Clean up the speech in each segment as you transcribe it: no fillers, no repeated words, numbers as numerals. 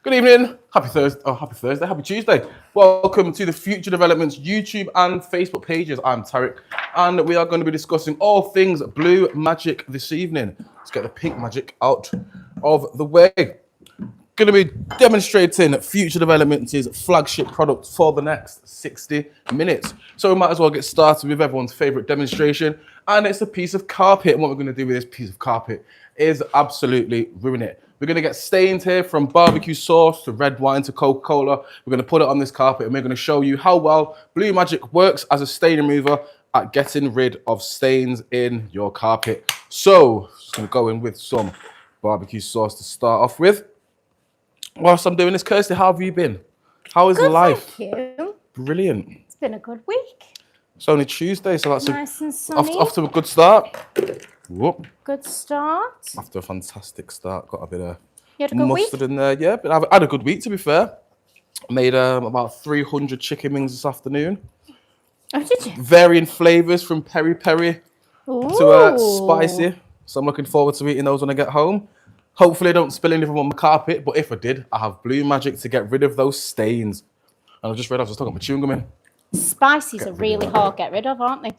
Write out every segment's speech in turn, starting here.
Good evening, happy Thursday, happy Tuesday. Welcome to the Future Developments YouTube and Facebook pages. I'm Tarik, and we are going to be discussing all things Blue Magic this evening. Let's get the pink magic out of the way. Going to be demonstrating Future Developments' flagship product for the next 60 minutes. So we might as well get started with everyone's favorite demonstration, and it's a piece of carpet. And what we're going to do with this piece of carpet is absolutely ruin it. We're going to get stains here from barbecue sauce to red wine to Coca-Cola. We're going to put it on this carpet and we're going to show you how well Blue Magic works as a stain remover at getting rid of stains in your carpet. So, just going to go in with some barbecue sauce to start off with. Whilst I'm doing this, Kirsty, how have you been? How is life? Thank you. Brilliant. It's been a good week. It's only Tuesday, so that's nice and sunny. off to a good start. Whoop. Good start. After a fantastic start, got a bit of mustard in there. Yeah, but I've had a good week, to be fair. Made about 300 chicken wings this afternoon. Oh, did you? Varying flavours from peri-peri to spicy. So I'm looking forward to eating those when I get home. Hopefully I don't spill anything on my carpet, but if I did, I have Blue Magic to get rid of those stains. And I just realised I was talking about chewing gum in. Spices are really hard to get rid of, aren't they?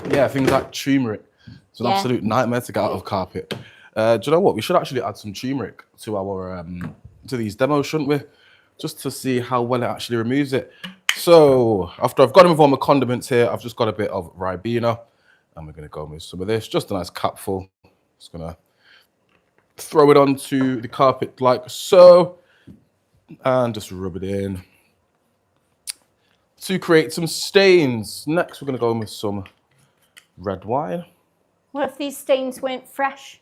Yeah, things like turmeric. It's an absolute nightmare to get out of carpet. Do you know what? We should actually add some turmeric to our to these demos, shouldn't we? Just to see how well it actually removes it. So after I've got in with all my condiments here, I've just got a bit of Ribena, and we're going to go with some of this. Just a nice capful. Just going to throw it onto the carpet like so, and just rub it in to create some stains. Next, we're going to go in with some red wine. What if these stains weren't fresh?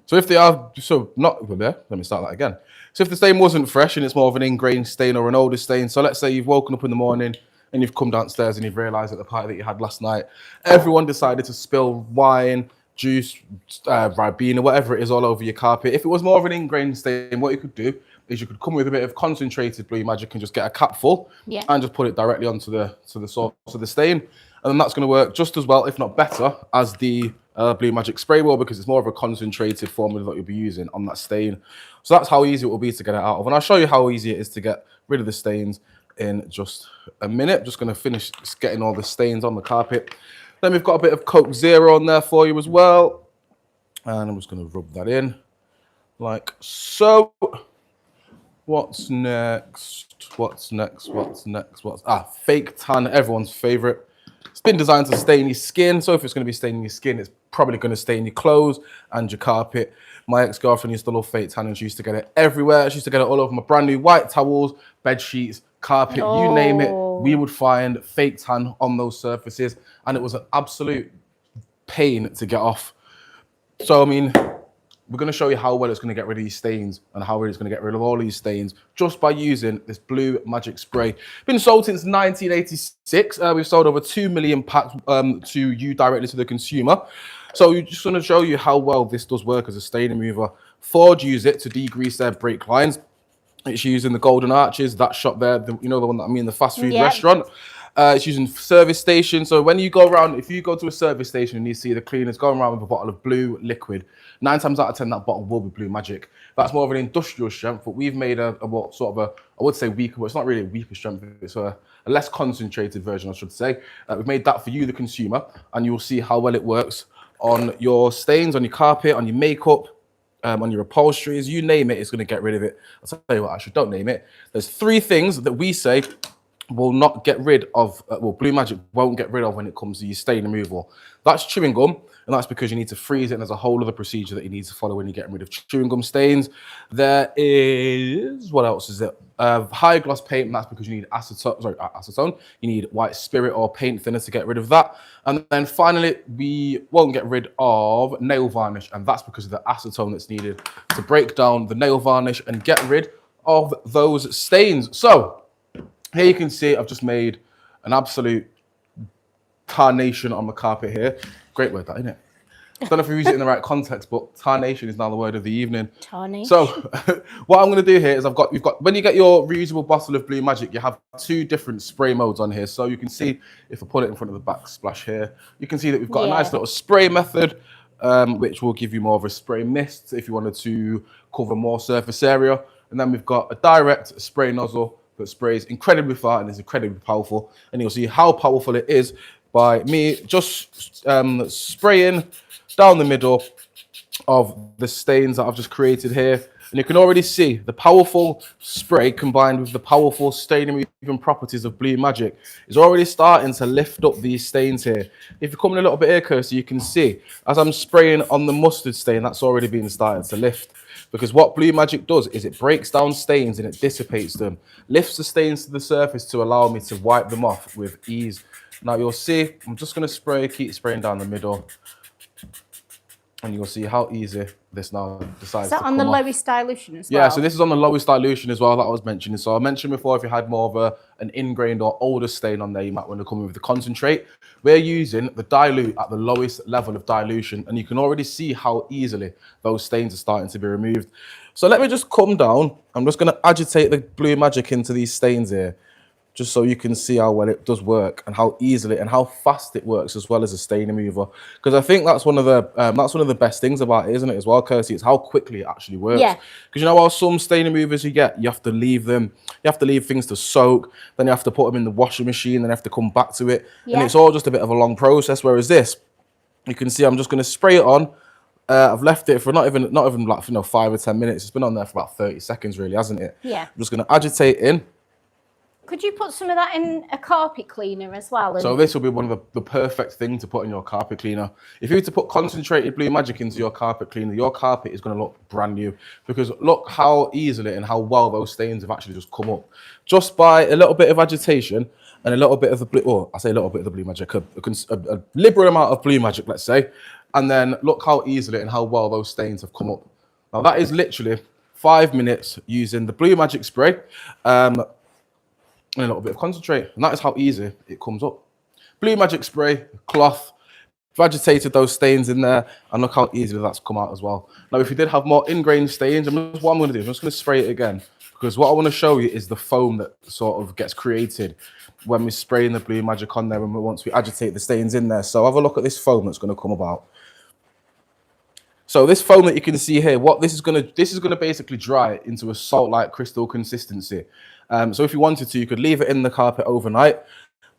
So if they are, let me start that again. So if the stain wasn't fresh and it's more of an ingrained stain or an older stain, so let's say you've woken up in the morning and you've come downstairs and you've realised at the party that you had last night, everyone decided to spill wine, juice, Ribena, whatever it is all over your carpet. If it was more of an ingrained stain, what you could do is you could come with a bit of concentrated Blue Magic and just get a cap full and just put it directly onto the source of the stain. And then that's going to work just as well, if not better, as the Blue Magic spray will, because it's more of a concentrated formula that you'll be using on that stain. So that's how easy it will be to get it out of. And I'll show you how easy it is to get rid of the stains in just a minute. Just going to finish getting all the stains on the carpet. Then we've got a bit of Coke Zero on there for you as well. And I'm just going to rub that in like so. What's next? Fake tan, everyone's favorite. It's been designed to stain your skin, so if it's going to be staining your skin, it's probably going to stain your clothes and your carpet. My ex-girlfriend used to love fake tan, and she used to get it everywhere. She used to get it all over my brand new white towels, bed sheets, carpet, you name it. We would find fake tan on those surfaces, and it was an absolute pain to get off. So, I mean, we're going to show you how well it's going to get rid of these stains and how well it's going to get rid of all these stains just by using this Blue Magic spray. Been sold since 1986. We've sold over 2 million packs to you directly to the consumer. So we're just going to show you how well this does work as a stain remover. Ford use it to degrease their brake lines. It's using the Golden Arches, that shop there, you know the one that I mean, the fast food restaurant. It's using service station. So when you go around, if you go to a service station and you see the cleaners going around with a bottle of blue liquid, 9 times out of 10 that bottle will be Blue Magic. That's more of an industrial strength, but we've made I would say weaker, but it's not really a weaker strength. It's a less concentrated version, I should say. We've made that for you, the consumer, and you'll see how well it works on your stains, on your carpet, on your makeup, on your upholsteries, you name it, it's going to get rid of it. I'll tell you what, actually, don't name it. There's 3 things that we say will not get rid of, Blue Magic won't get rid of when it comes to your stain removal. That's chewing gum, and that's because you need to freeze it, and there's a whole other procedure that you need to follow when you're getting rid of chewing gum stains. There is, what else is it? High gloss paint, and that's because you need acetone. You need white spirit or paint thinner to get rid of that. And then finally, we won't get rid of nail varnish, and that's because of the acetone that's needed to break down the nail varnish and get rid of those stains. So, here you can see I've just made an absolute tarnation on my carpet here. Great word, that, isn't it? I don't know if we use it in the right context, but tarnation is now the word of the evening. Tarnation. So what I'm going to do here is we've got, when you get your reusable bottle of Blue Magic, you have 2 different spray modes on here. So you can see, if I put it in front of the backsplash here, you can see that we've got a nice little spray method, which will give you more of a spray mist if you wanted to cover more surface area. And then we've got a direct spray nozzle that sprays incredibly far and is incredibly powerful. And you'll see how powerful it is by me just spraying down the middle of the stains that I've just created here. And you can already see the powerful spray combined with the powerful stain removing properties of BLUEMAGIC is already starting to lift up these stains here. If you come in a little bit here, Kirsty, you can see as I'm spraying on the mustard stain, that's already been starting to lift. Because what BLUEMAGIC does is it breaks down stains and it dissipates them, lifts the stains to the surface to allow me to wipe them off with ease. Now you'll see, I'm just going to spray, keep spraying down the middle. And you'll see how easy this now decides to come off. Is that on the lowest dilution as well? Yeah, so this is on the lowest dilution as well that I was mentioning. So I mentioned before, if you had more of an ingrained or older stain on there, you might want to come in with the concentrate. We're using the dilute at the lowest level of dilution, and you can already see how easily those stains are starting to be removed. So let me just come down. I'm just going to agitate the BLUEMAGIC into these stains here, just so you can see how well it does work and how easily and how fast it works as well as a stain remover. Because I think that's one of the best things about it, isn't it, as well, Kirsty? It's how quickly it actually works. Yeah. Because you know how some stain removers you have to leave them, you have to leave things to soak, then you have to put them in the washing machine, then you have to come back to it. Yeah. And it's all just a bit of a long process. Whereas this, you can see I'm just going to spray it on. I've left it for not even like 5 or 10 minutes. It's been on there for about 30 seconds, really, hasn't it? Yeah. I'm just going to agitate in. Could you put some of that in a carpet cleaner as well? So this will be one of the perfect thing to put in your carpet cleaner. If you were to put concentrated BLUEMAGIC into your carpet cleaner, your carpet is going to look brand new. Because look how easily and how well those stains have actually just come up. Just by a little bit of agitation and a little bit of the, I say a little bit of the BLUEMAGIC, a liberal amount of BLUEMAGIC, let's say. And then look how easily and how well those stains have come up. Now that is literally 5 minutes using the BLUEMAGIC spray. And a little bit of concentrate, and that is how easy it comes up. BLUEMAGIC spray, cloth, I've agitated those stains in there, and look how easily that's come out as well. Now, if you did have more ingrained stains, what I'm going to do, I'm just going to spray it again, because what I want to show you is the foam that sort of gets created when we're spraying the BLUEMAGIC on there, and once we agitate the stains in there. So have a look at this foam that's going to come about. So this foam that you can see here, this is going to basically dry into a salt-like crystal consistency. So if you wanted to, you could leave it in the carpet overnight,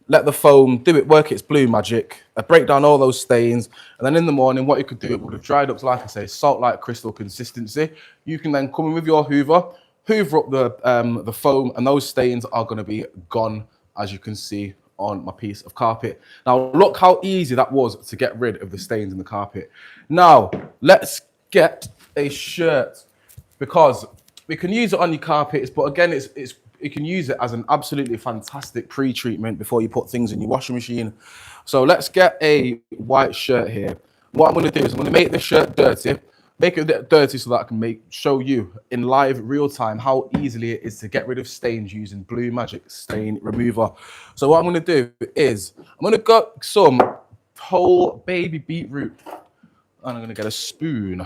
let the foam work its BLUEMAGIC, break down all those stains, and then in the morning, what you could do, it would have dried up to, like I say, salt-like crystal consistency. You can then come in with your hoover up the foam, and those stains are going to be gone, as you can see on my piece of carpet. Now, look how easy that was to get rid of the stains in the carpet. Now, let's get a shirt, because we can use it on your carpets, but again, you can use it as an absolutely fantastic pre-treatment before you put things in your washing machine. So let's get a white shirt here. What I'm going to do is I'm going to make this shirt dirty, make it dirty so that I can show you in live real time how easily it is to get rid of stains using BLUEMAGIC stain remover. So what I'm going to do is I'm going to get some whole baby beetroot, and I'm going to get a spoon.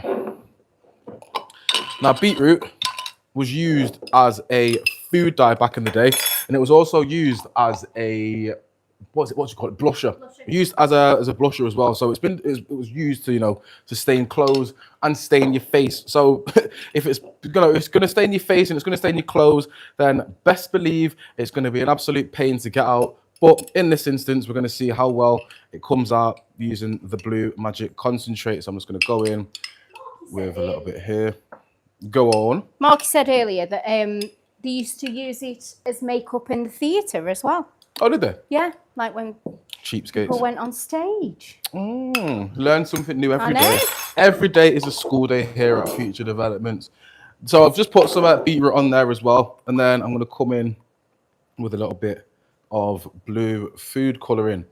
Now, beetroot was used as a food dye back in the day, and it was also used as a what you call it, blusher. Used as a blusher as well. So it was used to to stain clothes and stain your face. So if it's gonna stain your face and it's gonna stain your clothes, then best believe it's gonna be an absolute pain to get out. But in this instance, we're gonna see how well it comes out using the BLUEMAGIC concentrate. So I'm just gonna go in with a little bit here. Go on. Marky said earlier that they used to use it as makeup in the theatre as well. Oh, did they? Yeah, like when cheapskates people went on stage. Learn something new every day. Every day is a school day here at Future Developments. So I've just put some beetroot on there as well, and then I'm going to come in with a little bit of blue food colouring.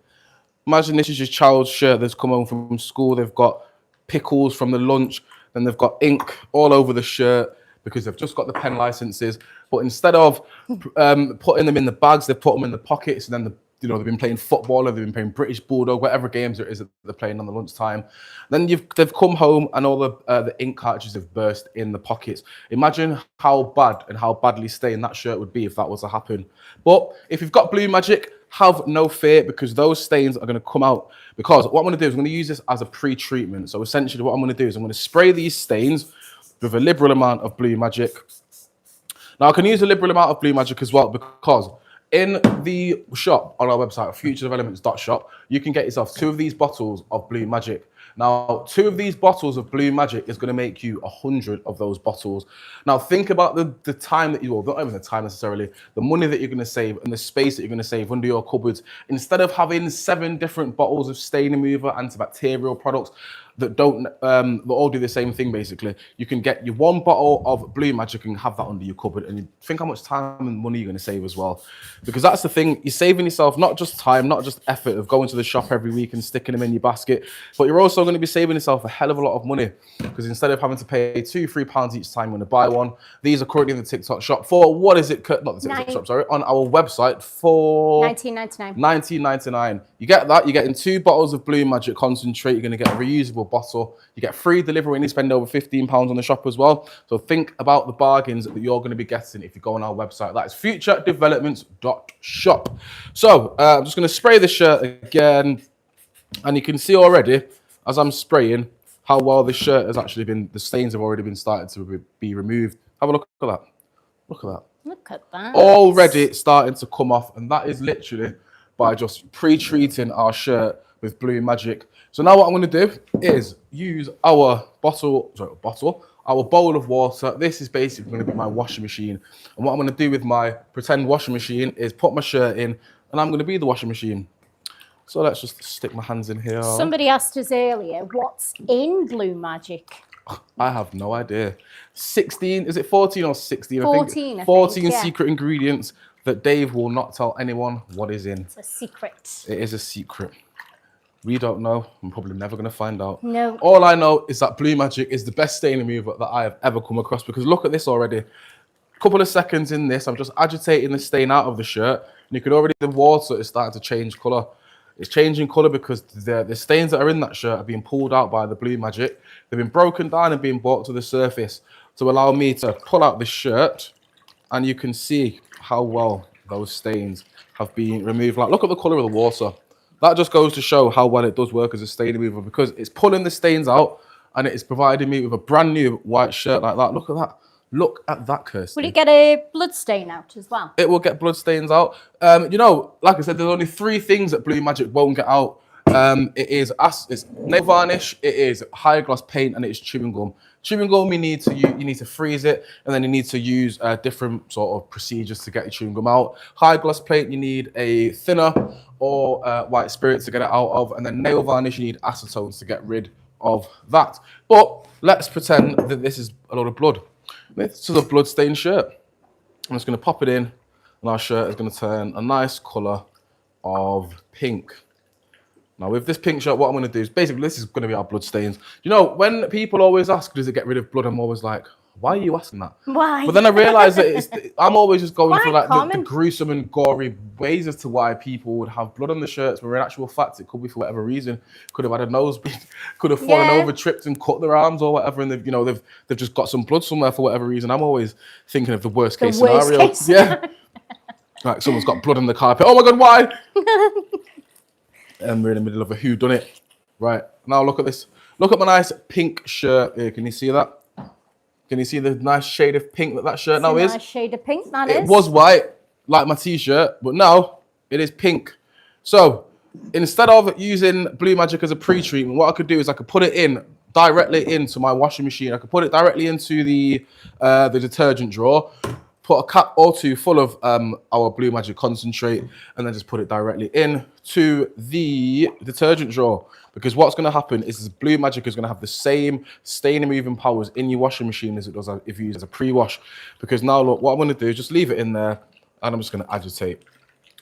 Imagine this is your child's shirt that's come home from school. They've got pickles from the lunch, then they've got ink all over the shirt because they've just got the pen licenses. But instead of putting them in the bags, they've put them in the pockets, and then they've been playing football, or they've been playing British Bulldog, whatever games there is that they're playing on the lunchtime. Then they've come home and all the ink cartridges have burst in the pockets. Imagine how bad and how badly stained that shirt would be if that was to happen. But if you've got BLUEMAGIC, have no fear, because those stains are going to come out. Because what I'm going to do is I'm going to use this as a pre-treatment. So essentially what I'm going to do is I'm going to spray these stains with a liberal amount of BLUEMAGIC. Now I can use a liberal amount of Blue Magic as well, because in the shop on our website, futuredevelopments.shop, you can get yourself 2 of these bottles of Blue Magic. Now, 2 of these bottles of Blue Magic is going to make you 100 of those bottles. Now, think about the time that well, not even the time necessarily, the money that you're going to save and the space that you're going to save under your cupboards. Instead of having 7 different bottles of stain remover, antibacterial products that don't that all do the same thing, basically, you can get your 1 bottle of Blue Magic and have that under your cupboard, and you think how much time and money you're going to save as well. Because that's the thing, you're saving yourself not just time, not just effort of going to the shop every week and sticking them in your basket, but you're also going to be saving yourself a hell of a lot of money, because instead of having to pay £2-3 each time when you buy one, these are currently in the TikTok shop for, what is it, not the TikTok shop, sorry, on our website for $19.99. You get that, you're getting 2 bottles of Blue Magic concentrate, you're going to get a reusable bottle, you get free delivery when you spend over £15 on the shop as well. So think about the bargains that you're going to be getting if you go on our website. That is futuredevelopments.shop. So I'm just going to spray the shirt again, and you can see already as I'm spraying how well this shirt has actually been, the stains have already been started to be removed. Have a look at that. Look at that. Look at that. Already starting to come off, and that is literally by just pre-treating our shirt with Blue Magic. So now what I'm going to do is use our our bowl of water. This is basically going to be my washing machine. And what I'm going to do with my pretend washing machine is put my shirt in, and I'm going to be the washing machine. So let's just stick my hands in here. Somebody asked us earlier, what's in Blue Magic? I have no idea. 16, is it 14 or 16? 14, I think. 14 yeah. secret ingredients that Dave will not tell anyone what is in. It's a secret. It is a secret. We don't know. I'm probably never going to find out. No. All I know is that Blue Magic is the best stain remover that I have ever come across, because look at this already. A couple of seconds in this, I'm just agitating the stain out of the shirt, and you can already, the water is starting to change colour. It's changing colour because the stains that are in that shirt are being pulled out by the Blue Magic. They've been broken down and being brought to the surface to allow me to pull out this shirt, and you can see how well those stains have been removed. Like, look at the colour of the water. That just goes to show how well it does work as a stain remover, because it's pulling the stains out and it is providing me with a brand new white shirt like that. Look at that. Look at that, Kirsty. Will it get a blood stain out as well? It will get blood stains out. You know, like I said, there's only 3 things that Blue Magic won't get out. It's nail varnish, it is high gloss paint, and it is chewing gum. Chewing gum, you need to freeze it, and then you need to use different sort of procedures to get your chewing gum out. High gloss paint, you need a thinner or white spirit to get it out of, and then nail varnish, you need acetones to get rid of that. But let's pretend that this is a lot of blood. This is a blood-stained shirt. I'm just going to pop it in, and our shirt is going to turn a nice colour of pink. Now, with this pink shirt, what I'm going to do is basically, this is going to be our blood stains. You know, when people always ask, does it get rid of blood? I'm always like, why are you asking that? Why? But then I realise that I'm always just going for like the common. gruesome and gory ways as to why people would have blood on the shirts, where in actual fact, it could be for whatever reason. Could have had a nosebleed, could have fallen over, tripped and cut their arms or whatever, and they've just got some blood somewhere for whatever reason. I'm always thinking of the worst case scenario. Yeah. Like someone's got blood on the carpet. Oh my God, why? And we're in the middle of a whodunit. Right, now look at this. Look at my nice pink shirt here. Can you see that? Can you see the nice shade of pink that shirt now is? Nice shade of pink, that is. is. It was white, like my t-shirt, but now it is pink. So instead of using Blue Magic as a pre-treatment, what I could do is I could put it in directly into my washing machine. I could put it directly into the detergent drawer, put a cap or 2 full of our Blue Magic concentrate, and then just put it directly in to the detergent drawer. Because what's going to happen is Blue Magic is going to have the same stain removing powers in your washing machine as it does if you use it as a pre-wash. Because now, look, what I'm going to do is just leave it in there, and I'm just going to agitate.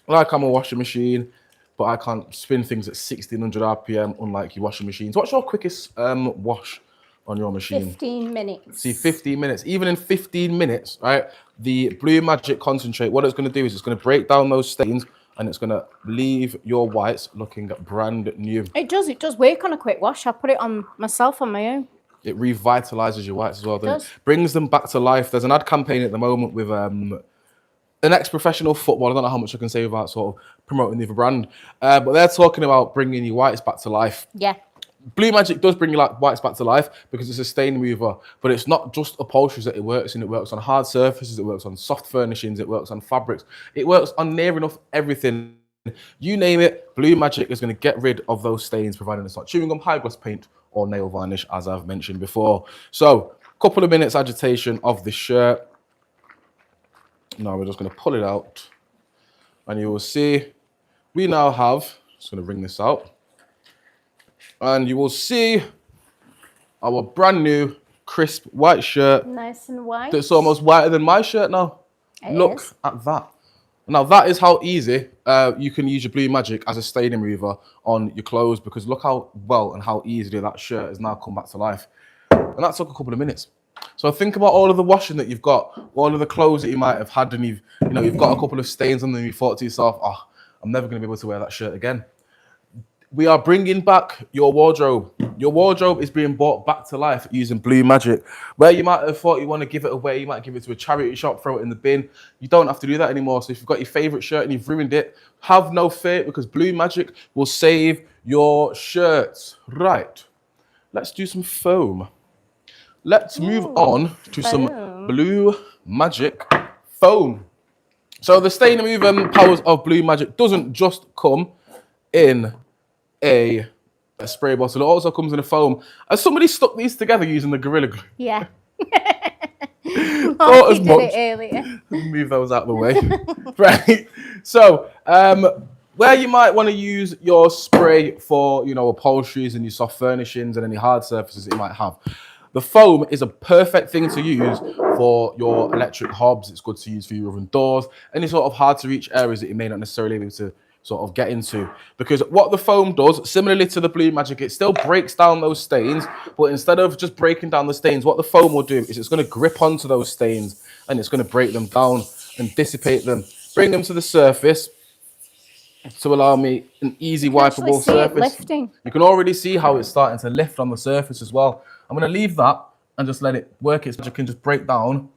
Like I'm a washing machine, but I can't spin things at 1600 RPM, unlike your washing machines. What's your quickest wash on your machine? 15 minutes. See, 15 minutes. Even in 15 minutes, right, the Blue Magic concentrate, what it's going to do is it's going to break down those stains, and it's going to leave your whites looking brand new. It does work on a quick wash. I put it on myself on my own. It revitalizes your whites as well, doesn't it? Brings them back to life. There's an ad campaign at the moment with an ex-professional footballer. I don't know how much I can say about sort of promoting the other brand, but they're talking about bringing your whites back to life. Yeah. Blue Magic does bring your like whites back to life because it's a stain remover, but it's not just upholsteries that it works in. It works on hard surfaces, it works on soft furnishings, it works on fabrics, it works on near enough everything. You name it, Blue Magic is going to get rid of those stains, providing it's not chewing gum, high gloss paint, or nail varnish, as I've mentioned before. So, couple of minutes agitation of this shirt. Now we're just going to pull it out, and you will see we now have, just going to wring this out, and you will see our brand new crisp white shirt. Nice and white. That's almost whiter than my shirt now. Look at that. Now that is how easy you can use your Blue Magic as a stain remover on your clothes, because look how well and how easily that shirt has now come back to life. And that took a couple of minutes. So think about all of the washing that you've got, all of the clothes that you might have had, and you've got a couple of stains on them, and you thought to yourself, oh, I'm never going to be able to wear that shirt again. We are bringing back your wardrobe. Your wardrobe is being brought back to life using Blue Magic. Where you might have thought you want to give it away, you might give it to a charity shop, throw it in the bin. You don't have to do that anymore. So if you've got your favorite shirt and you've ruined it, have no fear, because Blue Magic will save your shirts. Right, let's do some foam. Let's move on to some Blue Magic foam. So the stain remover powers of Blue Magic doesn't just come in a spray bottle, it also comes in a foam. Has somebody stuck these together using the Gorilla Glue? Yeah. Thought as much. Did it earlier. Move those out of the way. Right. So, where you might want to use your spray for, upholsteries and your soft furnishings and any hard surfaces that you might have, the foam is a perfect thing to use for your electric hobs. It's good to use for your oven doors, any sort of hard to reach areas that you may not necessarily be able to sort of get into. Because what the foam does, similarly to the Blue Magic, it still breaks down those stains, but instead of just breaking down the stains, what the foam will do is it's going to grip onto those stains and it's going to break them down and dissipate them, bring them to the surface to allow me an easy wipeable surface. Lifting. You can already see how it's starting to lift on the surface as well. I'm going to leave that and just let it work its magic and just break down,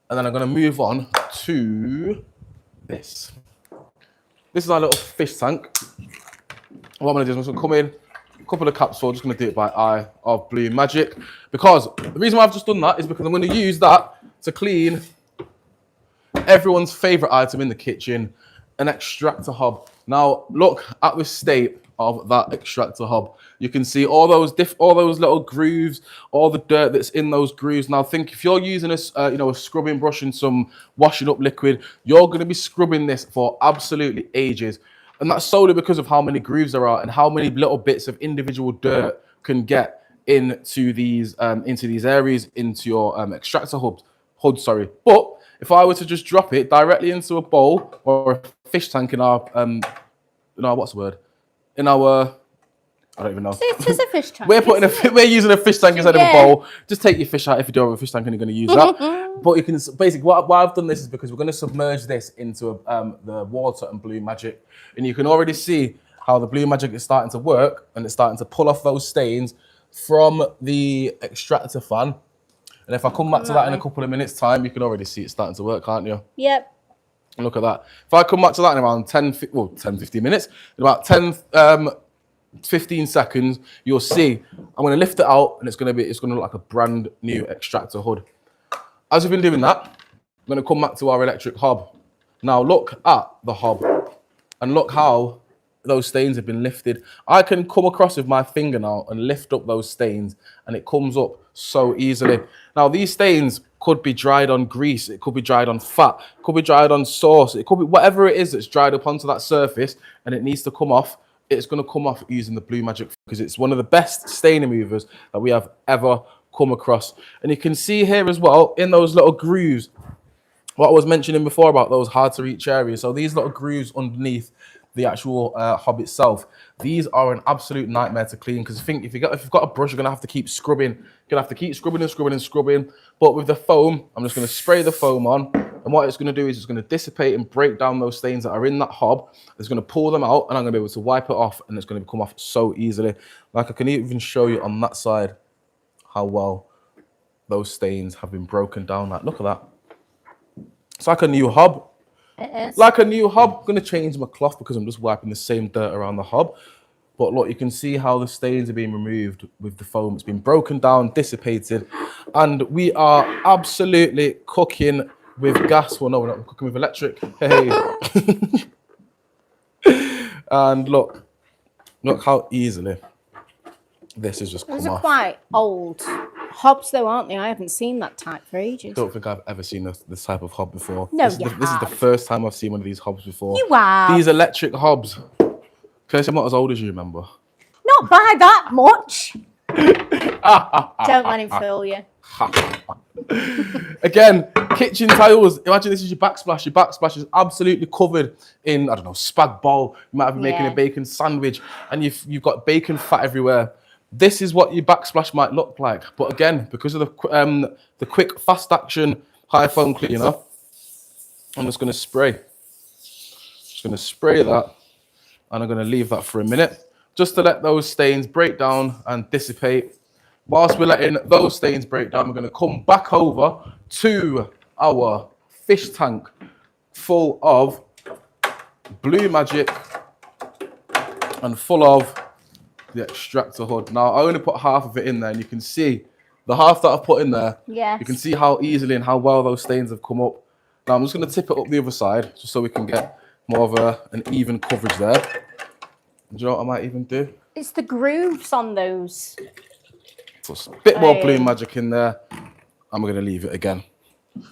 and then I'm going to move on to this. This is our little fish tank. What I'm going to do is I'm just going to come in, a couple of capsules, just going to do it by eye of Blue Magic, because the reason why I've just done that is because I'm going to use that to clean everyone's favorite item in the kitchen, an extractor hob. Now look at the state of that extractor hob. You can see all those little grooves, all the dirt that's in those grooves. Now think, if you're using a scrubbing brush and some washing up liquid, you're going to be scrubbing this for absolutely ages, and that's solely because of how many grooves there are and how many little bits of individual dirt can get into these areas, into your extractor hood. But if I were to just drop it directly into a bowl or a fish tank in our I don't even know. It is a fish tank. We're using a fish tank instead of a bowl. Just take your fish out if you don't have a fish tank and you're going to use that. But you can basically, why I've done this is because we're going to submerge this into the water and Blue Magic, and you can already see how the Blue Magic is starting to work, and it's starting to pull off those stains from the extractor fan. And if I come back to that in a couple of minutes' time, you can already see it starting to work, can't you? Yep. Look at that. If I come back to that in around 10-15 minutes, in about 15 seconds, you'll see I'm going to lift it out, and it's going to look like a brand new extractor hood. As we've been doing that, I'm going to come back to our electric hob. Now look at the hob, and look how those stains have been lifted. I can come across with my finger now and lift up those stains, and it comes up so easily. Now these stains could be dried on grease, it could be dried on fat, it could be dried on sauce, it could be whatever it is that's dried up onto that surface and it needs to come off. It's going to come off using the Blue Magic, because it's one of the best stain removers that we have ever come across. And you can see here as well, in those little grooves, what I was mentioning before about those hard to reach areas. So these little grooves underneath the actual hob itself, these are an absolute nightmare to clean, because if you've got a brush, you're going to have to keep scrubbing. You're going to have to keep scrubbing and scrubbing and scrubbing. But with the foam, I'm just going to spray the foam on, and what it's going to do is it's going to dissipate and break down those stains that are in that hob. It's going to pull them out, and I'm going to be able to wipe it off, and it's going to come off so easily. Like I can even show you on that side how well those stains have been broken down. Like, look at that. It's like a new hob. It is. Like a new hob. I'm going to change my cloth because I'm just wiping the same dirt around the hob. But look, you can see how the stains are being removed with the foam. It's been broken down, dissipated, and we are absolutely cooking with gas. Well, no, we're not cooking with electric. Hey. And look how easily this has just come off. Those are quite old hobs, though, aren't they? I haven't seen that type for ages. Don't think I've ever seen this type of hob before. No, this is the first time I've seen one of these hobs before. You have. These electric hobs. Kirsty, I'm not as old as you, remember? Not by that much. Don't let him fool you. Again, kitchen tiles. Imagine this is your backsplash. Your backsplash is absolutely covered in, I don't know, spag bol. You might be making a bacon sandwich and you've got bacon fat everywhere. This is what your backsplash might look like. But again, because of the quick, fast action, high foam cleaner, I'm just going to spray. Just going to spray that. And I'm going to leave that for a minute just to let those stains break down and dissipate. Whilst we're letting those stains break down, we're going to come back over to our fish tank full of BLUEMAGIC and full of the extractor hood. Now, I only put half of it in there, and you can see the half that I've put in there. Yes. You can see how easily and how well those stains have come up. Now, I'm just going to tip it up the other side just so we can get more of an even coverage there. Do you know what I might even do? It's the grooves on those. Put a bit more BLUEMAGIC in there, and we're going to leave it again.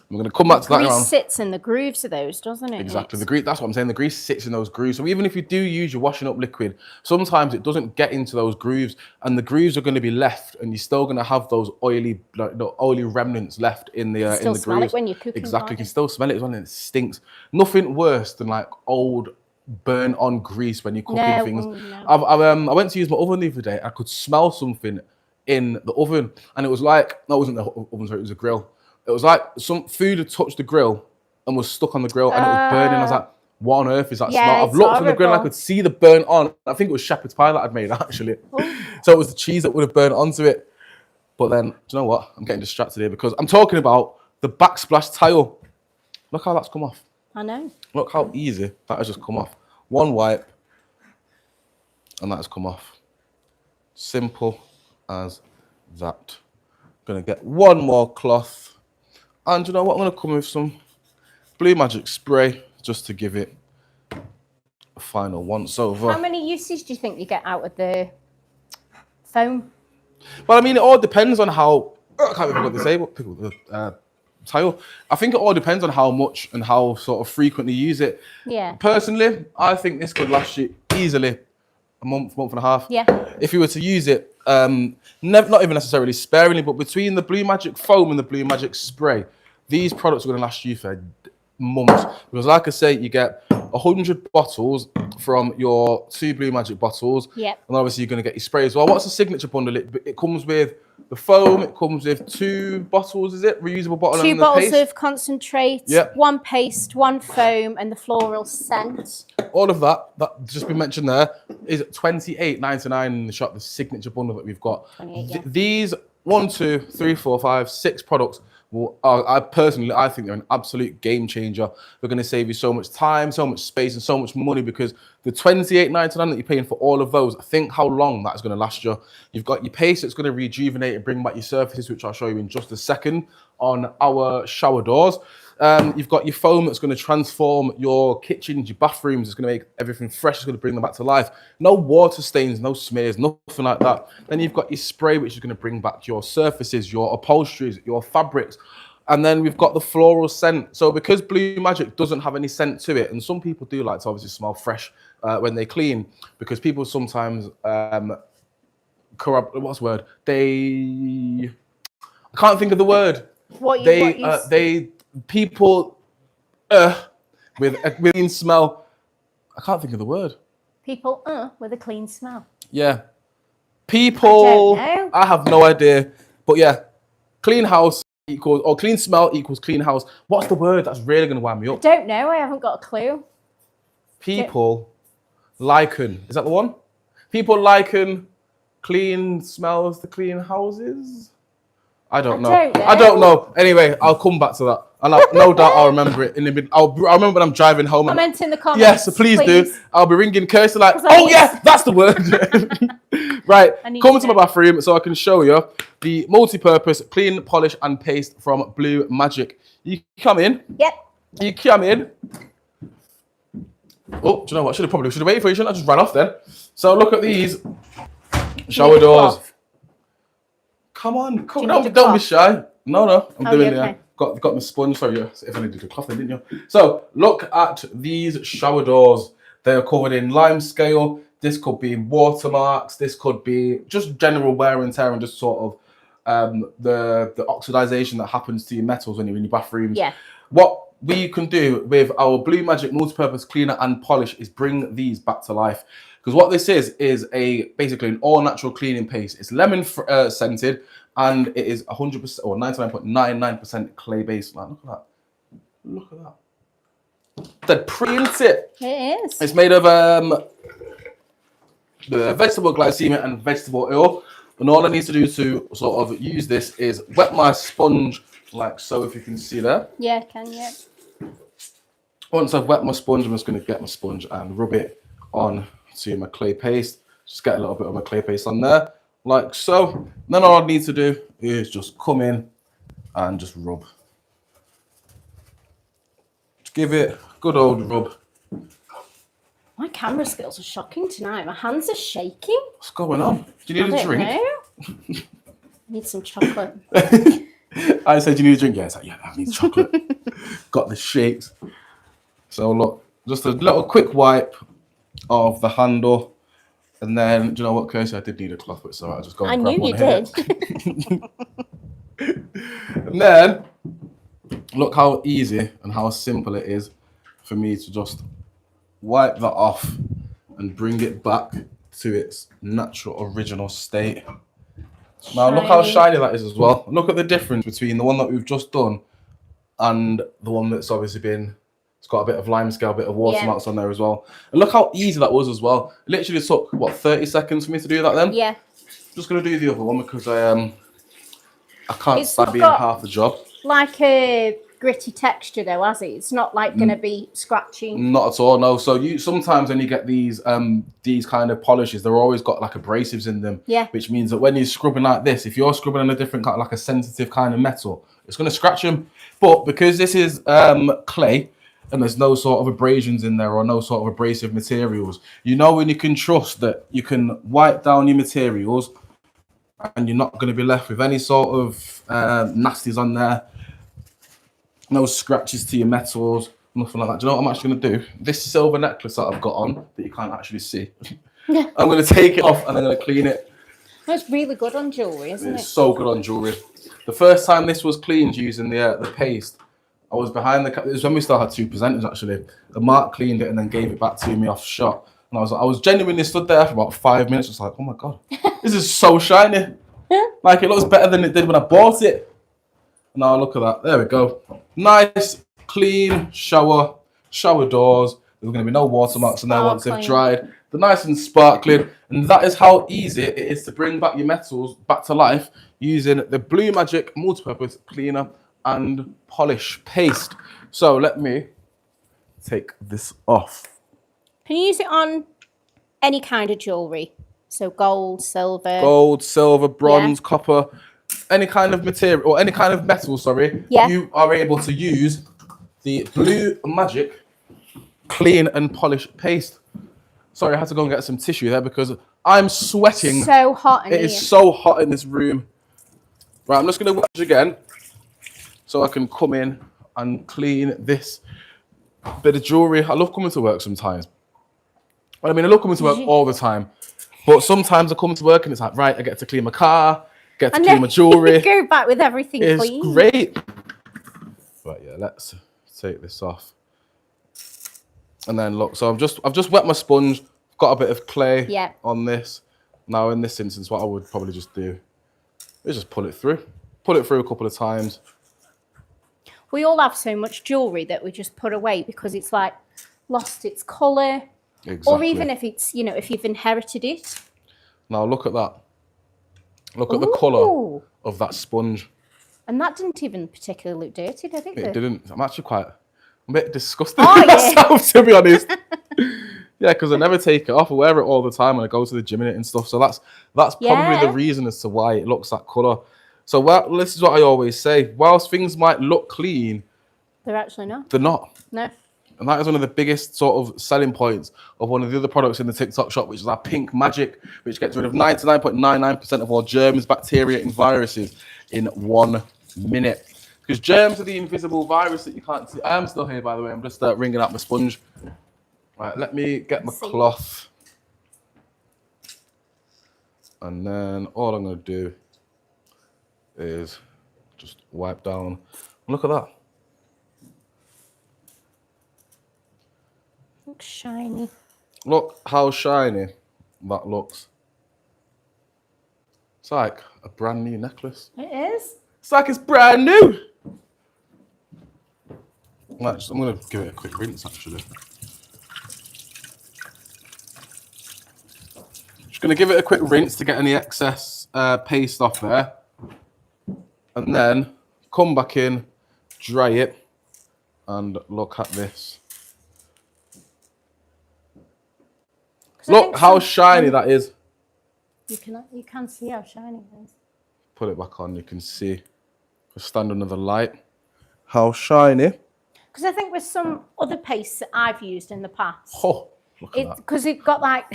We're going to come back to that Grease around. sits in the grooves of those, doesn't it? Exactly. The grease, that's what I'm saying. The grease sits in those grooves. So even if you do use your washing up liquid, sometimes it doesn't get into those grooves, and the grooves are going to be left, and you're still going to have those oily, like the oily remnants left in the grooves. grooves. Smell it when you're cooking. Exactly. You can still smell it as well, and it stinks. Nothing worse than like old burn on grease when you're cooking things. No. I went to use my oven the other day. I could smell something in the oven, and it was like, no, it wasn't the oven, sorry, it was a grill. It was like some food had touched the grill and was stuck on the grill, and it was burning. I was like, what on earth is that smell? I've looked on the grill and I could see the burn on. I think it was shepherd's pie that I'd made, actually. So it was the cheese that would have burned onto it. But then, do you know what? I'm getting distracted here because I'm talking about the backsplash tile. Look how that's come off. I know. Look how easy that has just come off. One wipe, and that has come off. Simple as that. Gonna get one more cloth. And you know what? I'm going to come with some BLUEMAGIC spray just to give it a final once over. How many uses do you think you get out of the foam? Well, I mean, it all depends on how... I can't remember what they say, but pick up the tile. I think it all depends on how much and how sort of frequently you use it. Yeah. Personally, I think this could last you easily a month and a half. Yeah. If you were to use it, not even necessarily sparingly, but between the BLUEMAGIC foam and the BLUEMAGIC spray, these products are going to last you for months. Because like I say, you get 100 bottles from your 2 BLUEMAGIC bottles. Yep. And obviously you're going to get your spray as well. What's the signature bundle? It comes with the foam, it comes with 2 bottles, is it? Reusable bottle 2 and the bottles paste. of concentrate, Yep. 1 paste, 1 foam, and the floral scent. All of that just been mentioned there is $28.99 in the shop, the signature bundle that we've got. 28, yeah. These 1, 2, 3, 4, 5, 6 products I think they're an absolute game changer. They're going to save you so much time, so much space, and so much money, because the $28.99 that you're paying for all of those, think how long that's going to last you. You've got your paste that's going to rejuvenate and bring back your surfaces, which I'll show you in just a second on our shower doors. You've got your foam that's going to transform your kitchens, your bathrooms. It's going to make everything fresh. It's going to bring them back to life. No water stains, no smears, nothing like that. Then you've got your spray, which is going to bring back your surfaces, your upholsteries, your fabrics. And then we've got the floral scent. So because BLUEMAGIC doesn't have any scent to it, and some people do like to obviously smell fresh when they clean, because people sometimes, what's the word? I can't think of the word. People with a clean smell. I can't think of the word. People with a clean smell. Yeah. People. I don't know. I have no idea. But yeah, clean house equals, or clean smell equals clean house. What's the word that's really going to wind me up? Don't know. I haven't got a clue. People liken. Is that the one? People liken clean smells to clean houses. I don't know. I don't know. I don't know. Anyway, I'll come back to that. And no doubt I'll remember it in a minute. I'll remember when I'm driving home. Comment in the comments. Yes, please do. I'll be ringing Kirsty like, oh yeah, that's the word. Right, come into my bathroom so I can show you the multi-purpose clean, polish and paste from BLUEMAGIC. You come in. Yep. You come in. Oh, do you know what? Should have waited for you. Shouldn't I just ran off then? So look at these shower doors. Come on, don't be shy. No, I'm doing it. Got my sponge for you. If I needed to cloth, didn't you? So look at these shower doors. They are covered in lime scale. This could be watermarks. This could be just general wear and tear and just sort of the oxidization that happens to your metals when you're in your bathrooms. Yeah. What we can do with our BLUEMAGIC multi-purpose cleaner and polish is bring these back to life. Because what this is basically an all-natural cleaning paste. It's lemon scented and it is 100% or 99.99% clay-based. Like, look at that. Look at that. They'd print it. It is. It's made of the vegetable glycemia and vegetable oil. And all I need to do to sort of use this is wet my sponge like so, if you can see there. Yeah, can you? Once I've wet my sponge, I'm just going to get my sponge and rub it on to my clay paste. Just get a little bit of my clay paste on there, like so. Then all I need to do is just come in and just rub. Just give it a good old rub. My camera skills are shocking tonight. My hands are shaking. What's going on? Do you need a drink? I need some chocolate. I said, you need a drink? Yeah, it's like, yeah, I need chocolate. Got the shakes. So look, just a little quick wipe of the handle. And then, do you know what, Kirsty? I did need a cloth, but so I just go and grab one here. I knew you did. And then, look how easy and how simple it is for me to just wipe that off and bring it back to its natural, original state. Now look how shiny that is as well. Look at the difference between the one that we've just done and the one that's obviously been, it's got a bit of lime scale, a bit of watermarks on there as well. And look how easy that was as well. It literally took, what, 30 seconds for me to do that then? Yeah. I'm just going to do the other one because I can't stand being half the job. Like a gritty texture though, has it? It's not like going to be scratchy. Not at all, no. So you sometimes when you get these kind of polishes, they're always got like abrasives in them. Yeah. Which means that when you're scrubbing like this, if you're scrubbing on a different kind, like a sensitive kind of metal, it's going to scratch them. But because this is clay and there's no sort of abrasions in there or no sort of abrasive materials, you know when you can trust that you can wipe down your materials and you're not going to be left with any sort of nasties on there. No scratches to your metals, nothing like that. Do you know what I'm actually going to do? This silver necklace that I've got on that you can't actually see, I'm going to take it off and I'm going to clean it. That's really good on jewellery, isn't it? It's so good on jewellery. The first time this was cleaned using the paste, I was behind it was when we still had two presenters actually. The Mark cleaned it and then gave it back to me off shot. And I was genuinely stood there for about 5 minutes, just like, oh my God, this is so shiny. Like it looks better than it did when I bought it. Now look at that. There we go. Nice, clean shower doors. There's going to be no watermarks on there once they've dried. They're nice and sparkling. And that is how easy it is to bring back your metals back to life using the BLUEMAGIC multi-purpose cleaner and polish paste. So let me take this off. Can you use it on any kind of jewellery? So gold, silver. Gold, silver, bronze, copper. Any kind of material or any kind of metal, sorry, you are able to use the BLUEMAGIC clean and polish paste. Sorry, I had to go and get some tissue there because I'm sweating. So hot in here. It is so hot in this room. Right, I'm just going to wash again so I can come in and clean this bit of jewellery. I love coming to work sometimes. I mean, I love coming to work all the time. But sometimes I come to work and it's like, right, I get to clean my car, get to clean my jewellery. Go back with everything clean. It's great. Right, yeah, let's take this off. And then look, so I've just wet my sponge, got a bit of clay on this. Now in this instance, what I would probably just do is just pull it through. Pull it through a couple of times. We all have so much jewellery that we just put away because it's like lost its colour. Exactly. Or even if it's, you know, if you've inherited it. Now look at that. Look at the colour of that sponge. And that didn't even particularly look dirty, did it? It didn't. I'm actually quite a bit disgusted Oh, with myself, to be honest. Yeah, because I never take it off. I wear it all the time when I go to the gym in it and stuff. So that's probably the reason as to why it looks that colour. So this is what I always say. Whilst things might look clean, they're actually not. They're not. No. And that is one of the biggest sort of selling points of one of the other products in the TikTok shop, which is our PINKMAGIC, which gets rid of 99.99% of all germs, bacteria, and viruses in 1 minute. Because germs are the invisible virus that you can't see. I am still here, by the way. I'm just wringing out my sponge. Right, let me get my cloth. And then all I'm going to do is just wipe down. Look at that. Looks shiny. Look how shiny that looks. It's like a brand new necklace. It is. It's like it's brand new. I'm going to give it a quick rinse, actually. Just going to give it a quick rinse to get any excess paste off there. And then come back in, dry it, and look at this. Look how shiny that is. You can see how shiny it is. Put it back on, you can see. Stand under the light. How shiny. Because I think with some other pastes that I've used in the past. Oh, look at that. Because it got like...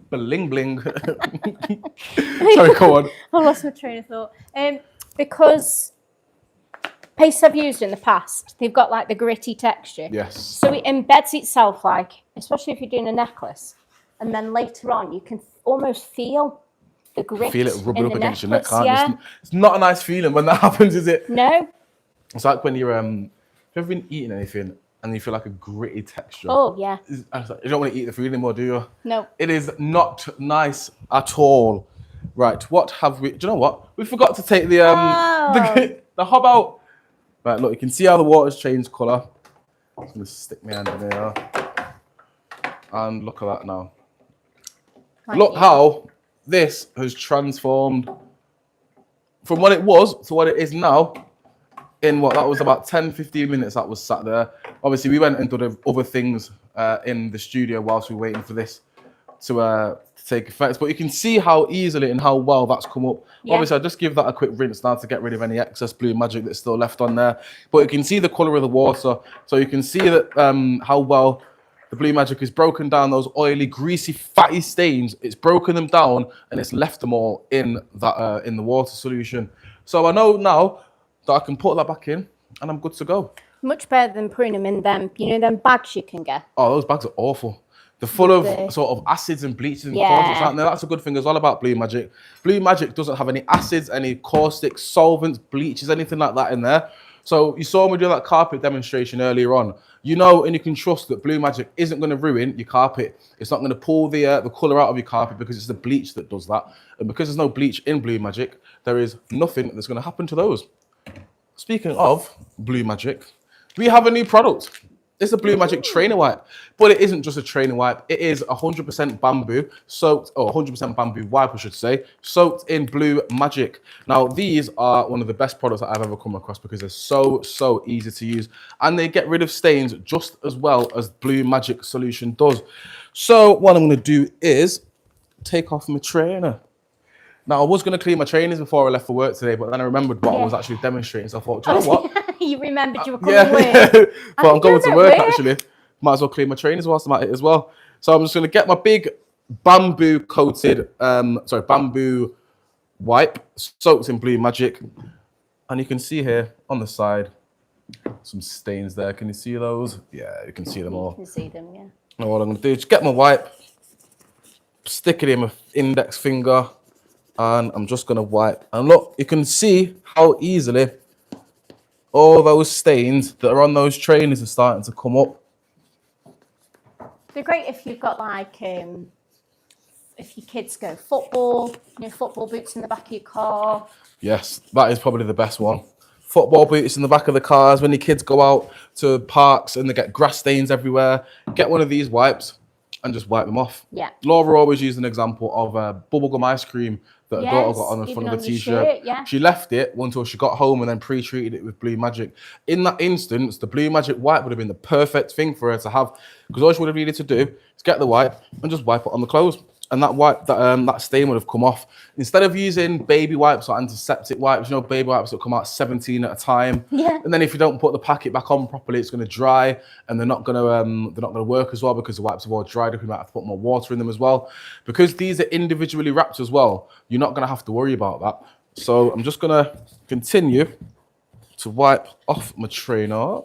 bling bling. Sorry, go on. I lost my train of thought. Because pastes I've used in the past, they've got like the gritty texture. Yes. So it embeds itself like, especially if you're doing a necklace, and then later on you can almost feel the grit. Feel it rubbing up against your neck, can't yeah. you? It's not a nice feeling when that happens, is it? No. It's like when you're have you ever been eating anything and you feel like a gritty texture? Oh yeah. You don't want to eat the food anymore, do you? No. It is not nice at all. Right, what have we? Do you know what? We forgot to take the the hob out. Right, look, you can see how the water's changed colour. I'm just gonna stick my hand in there. And look at that now. Look how this has transformed from what it was to what it is now in what that was about 10-15 minutes that was sat there. Obviously we went and did other things in the studio whilst we were waiting for this to take effect, but you can see how easily and how well that's come up. Obviously I'll just give that a quick rinse now to get rid of any excess BLUEMAGIC that's still left on there, but you can see the colour of the water, so you can see that how well the BLUEMAGIC has broken down those oily, greasy, fatty stains. It's broken them down and it's left them all in that in the water solution. So I know now that I can put that back in and I'm good to go. Much better than putting them in them, them bags you can get. Oh, those bags are awful. They're full of sort of acids and bleaches and caustics, aren't they? That's a good thing as well about BLUEMAGIC. BLUEMAGIC doesn't have any acids, any caustics, solvents, bleaches, anything like that in there. So you saw me do that carpet demonstration earlier on. You know and you can trust that BLUEMAGIC isn't going to ruin your carpet. It's not going to pull the colour out of your carpet because it's the bleach that does that. And because there's no bleach in BLUEMAGIC, there is nothing that's going to happen to those. Speaking of BLUEMAGIC, we have a new product. It's a BLUEMAGIC trainer wipe, but it isn't just a trainer wipe. It is 100% bamboo soaked, or 100% bamboo wipe, I should say, soaked in BLUEMAGIC. Now, these are one of the best products that I've ever come across because they're so easy to use, and they get rid of stains just as well as BLUEMAGIC solution does. So what I'm going to do is take off my trainer. Now, I was going to clean my trainers before I left for work today, but then I remembered what I was actually demonstrating, so I thought, do you know what? You remembered you were coming to work. But I'm going to work, actually. Might as well clean my trainers whilst I'm at it as well. So I'm just going to get my big bamboo coated, bamboo wipe, soaked in BLUEMAGIC. And you can see here on the side, some stains there. Can you see those? Yeah, you can see them all. You can see them, yeah. Now what I'm going to do is get my wipe, stick it in my index finger, and I'm just going to wipe. And look, you can see how easily all those stains that are on those trainers are starting to come up. They're great if you've got like, if your kids go football, football boots in the back of your car. Yes, that is probably the best one. Football boots in the back of the cars when your kids go out to parks and they get grass stains everywhere. Get one of these wipes and just wipe them off. Yeah. Laura always used an example of bubblegum ice cream that her daughter got on the front of a t-shirt. Yeah. She left it until she got home and then pre-treated it with BLUEMAGIC. In that instance, the BLUEMAGIC wipe would have been the perfect thing for her to have, because all she would have needed to do is get the wipe and just wipe it on the clothes. And that wipe, that stain would have come off. Instead of using baby wipes or antiseptic wipes, you know, baby wipes that come out 17 at a time. Yeah. And then if you don't put the packet back on properly, it's going to dry, and they're not going to work as well, because the wipes have all dried up. You might have to put more water in them as well. Because these are individually wrapped as well, you're not going to have to worry about that. So I'm just going to continue to wipe off my trainer.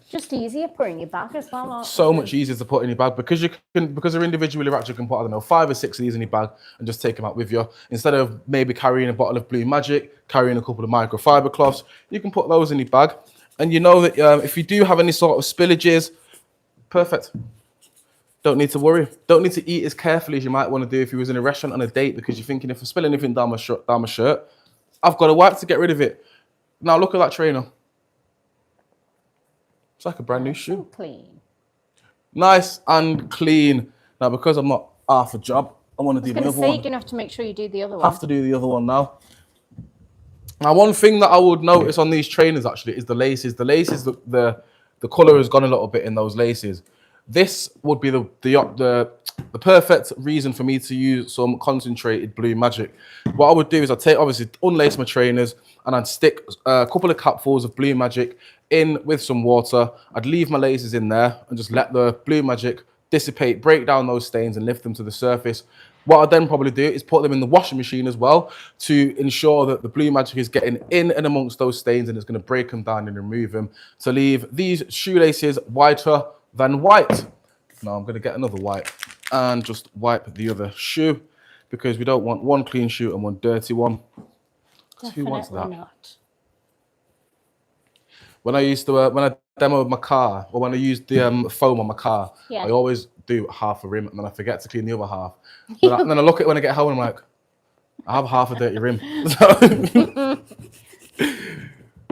Just easier putting your bag as well. So much easier to put in your bag, because they're individually wrapped. You can put, I don't know, 5 or 6 of these in your bag and just take them out with you. Instead of maybe carrying a bottle of BLUEMAGIC, carrying a couple of microfiber cloths, you can put those in your bag. And you know that if you do have any sort of spillages, perfect. Don't need to worry. Don't need to eat as carefully as you might want to do if you was in a restaurant on a date, because you're thinking, if I spill anything down my shirt, I've got a wipe to get rid of it. Now look at that trainer. It's like a brand new shoe. Clean. Nice and clean. Now, because I'm not half a job, I want to do the other one. You're going to have to make sure you do the other one. Have to do the other one now. Now, one thing that I would notice on these trainers actually is the laces. The laces, the colour has gone a little bit in those laces. This would be the perfect reason for me to use some concentrated BLUEMAGIC. What I would do is I'd obviously unlace my trainers, and I'd stick a couple of capfuls of BLUEMAGIC in with some water. I'd leave my laces in there and just let the BLUEMAGIC dissipate, break down those stains and lift them to the surface. What I'd then probably do is put them in the washing machine as well, to ensure that the BLUEMAGIC is getting in and amongst those stains, and it's going to break them down and remove them to leave these shoelaces whiter than white. Now I'm going to get another wipe and just wipe the other shoe, because we don't want one clean shoe and one dirty one. Who wants that? Not. When I demoed my car, or when I used the foam on my car, I always do half a rim, and then I forget to clean the other half. And then I look at it when I get home, and I'm like, I have half a dirty rim.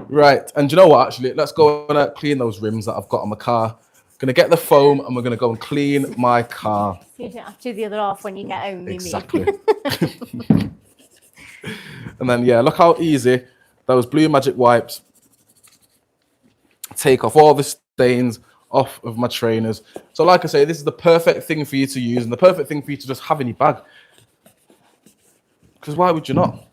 Right, and do you know what, actually? Let's go and clean those rims that I've got on my car. Gonna get the foam, and we're gonna go and clean my car. So you don't have to do the other half when you get home, Exactly. And then, yeah, look how easy those BLUEMAGIC wipes take off all the stains off of my trainers. So like I say, this is the perfect thing for you to use, and the perfect thing for you to just have in your bag. Because why would you not?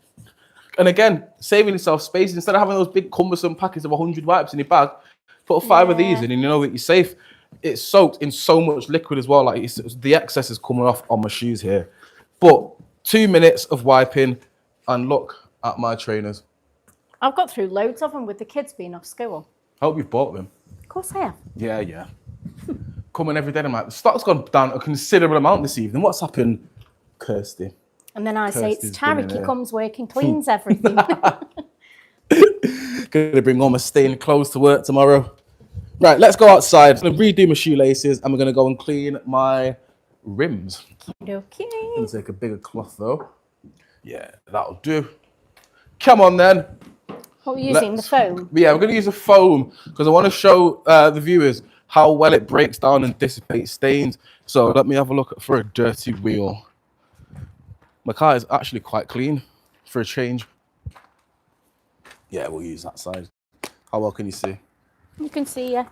And again, saving yourself space. Instead of having those big cumbersome packets of 100 wipes in your bag, put 5 of these in, and you know that you're safe. It's soaked in so much liquid as well. Like the excess is coming off on my shoes here. But 2 minutes of wiping, and look at my trainers. I've got through loads of them with the kids being off school. I hope you've bought them. Of course I have. Yeah. Coming every day. I'm like, the stock's gone down a considerable amount this evening. What's happened, Kirsty? And then I say, it's Kirsty's Tarik. He comes work and cleans everything. Gonna bring all my stained clothes to work tomorrow. Right, let's go outside. I'm gonna redo my shoelaces, and we're gonna go and clean my rims. Okay. I'm gonna take a bigger cloth though. Yeah, that'll do. Come on then. What are we using? The foam? Yeah, we're gonna use a foam, because I want to show the viewers how well it breaks down and dissipates stains. So let me have a look for a dirty wheel. My car is actually quite clean for a change. Yeah, we'll use that side. How well can you see? You can see, yeah.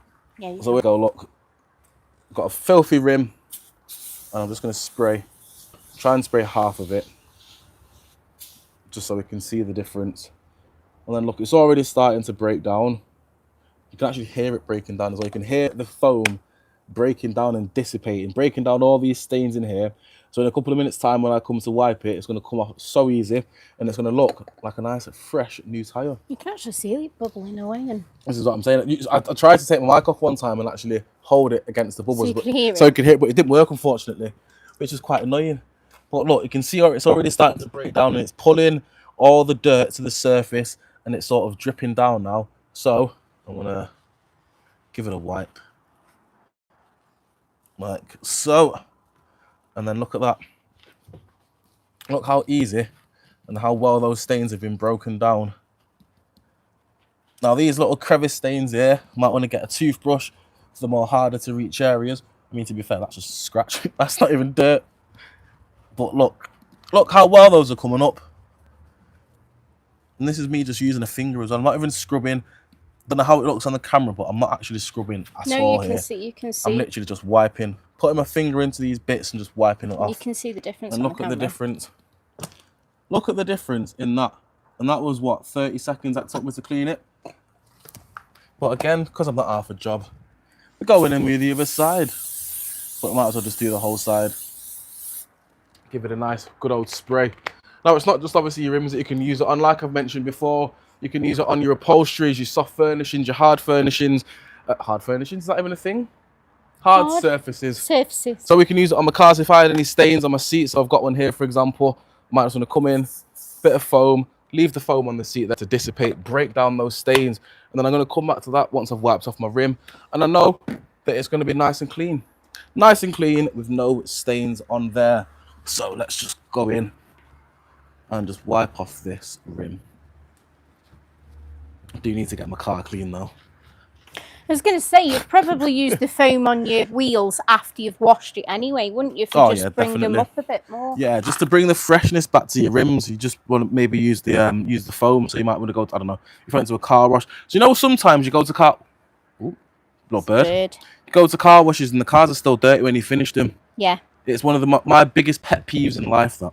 So we go, look. Got a filthy rim, and I'm just going to try and spray half of it, just so we can see the difference. And then look, it's already starting to break down. You can actually hear it breaking down as well. You can hear the foam breaking down and dissipating, breaking down all these stains in here. So in a couple of minutes time, when I come to wipe it, it's going to come off so easy, and it's going to look like a nice, fresh, new tyre. You can actually see it bubbling away. And this is what I'm saying. I tried to take my mic off one time and actually hold it against the bubbles, so you can hear it, but it didn't work, unfortunately, which is quite annoying. But look, you can see it's already starting to break down, and it's pulling all the dirt to the surface, and it's sort of dripping down now. So I'm going to give it a wipe. Like so. And then look at that. Look how easy and how well those stains have been broken down. Now these little crevice stains here, might want to get a toothbrush for the more harder to reach areas. I mean, to be fair, that's just scratch. That's not even dirt. But look, Look how well those are coming up. And this is me just using a finger as well. I'm not even scrubbing. Don't know how it looks on the camera, but I'm not actually scrubbing at all here. You can see. I'm literally just wiping, putting my finger into these bits and just wiping it off. You can see the difference. And look at the difference. Look at the difference in that. And that was what, 30 seconds that took me to clean it. But again, because I'm not half a job, we're going in with the other side. But I might as well just do the whole side. Give it a nice, good old spray. Now, it's not just obviously your rims that you can use it on. Like I've mentioned before, you can use it on your upholsteries, your soft furnishings, your hard furnishings. Hard furnishings, is that even a thing? Hard surfaces. So we can use it on my cars. If I had any stains on my seats, so I've got one here, for example, I might just want to come in, bit of foam, leave the foam on the seat there to dissipate, break down those stains. And then I'm going to come back to that once I've wiped off my rim. And I know that it's going to be nice and clean. Nice and clean with no stains on there. So let's just go in and just wipe off this rim. I do need to get my car clean though. I was going to say, you'd probably use the foam on your wheels after you've washed it anyway, wouldn't you? If you just bring them up a bit more. Yeah, just to bring the freshness back to your rims, you just want to maybe use the foam. So you might want to go to, I don't know, if you went to a car wash. So you know, sometimes you go to car... Ooh, little bird. You go to car washes and the cars are still dirty when you finish them. Yeah. It's one of my biggest pet peeves in life, that.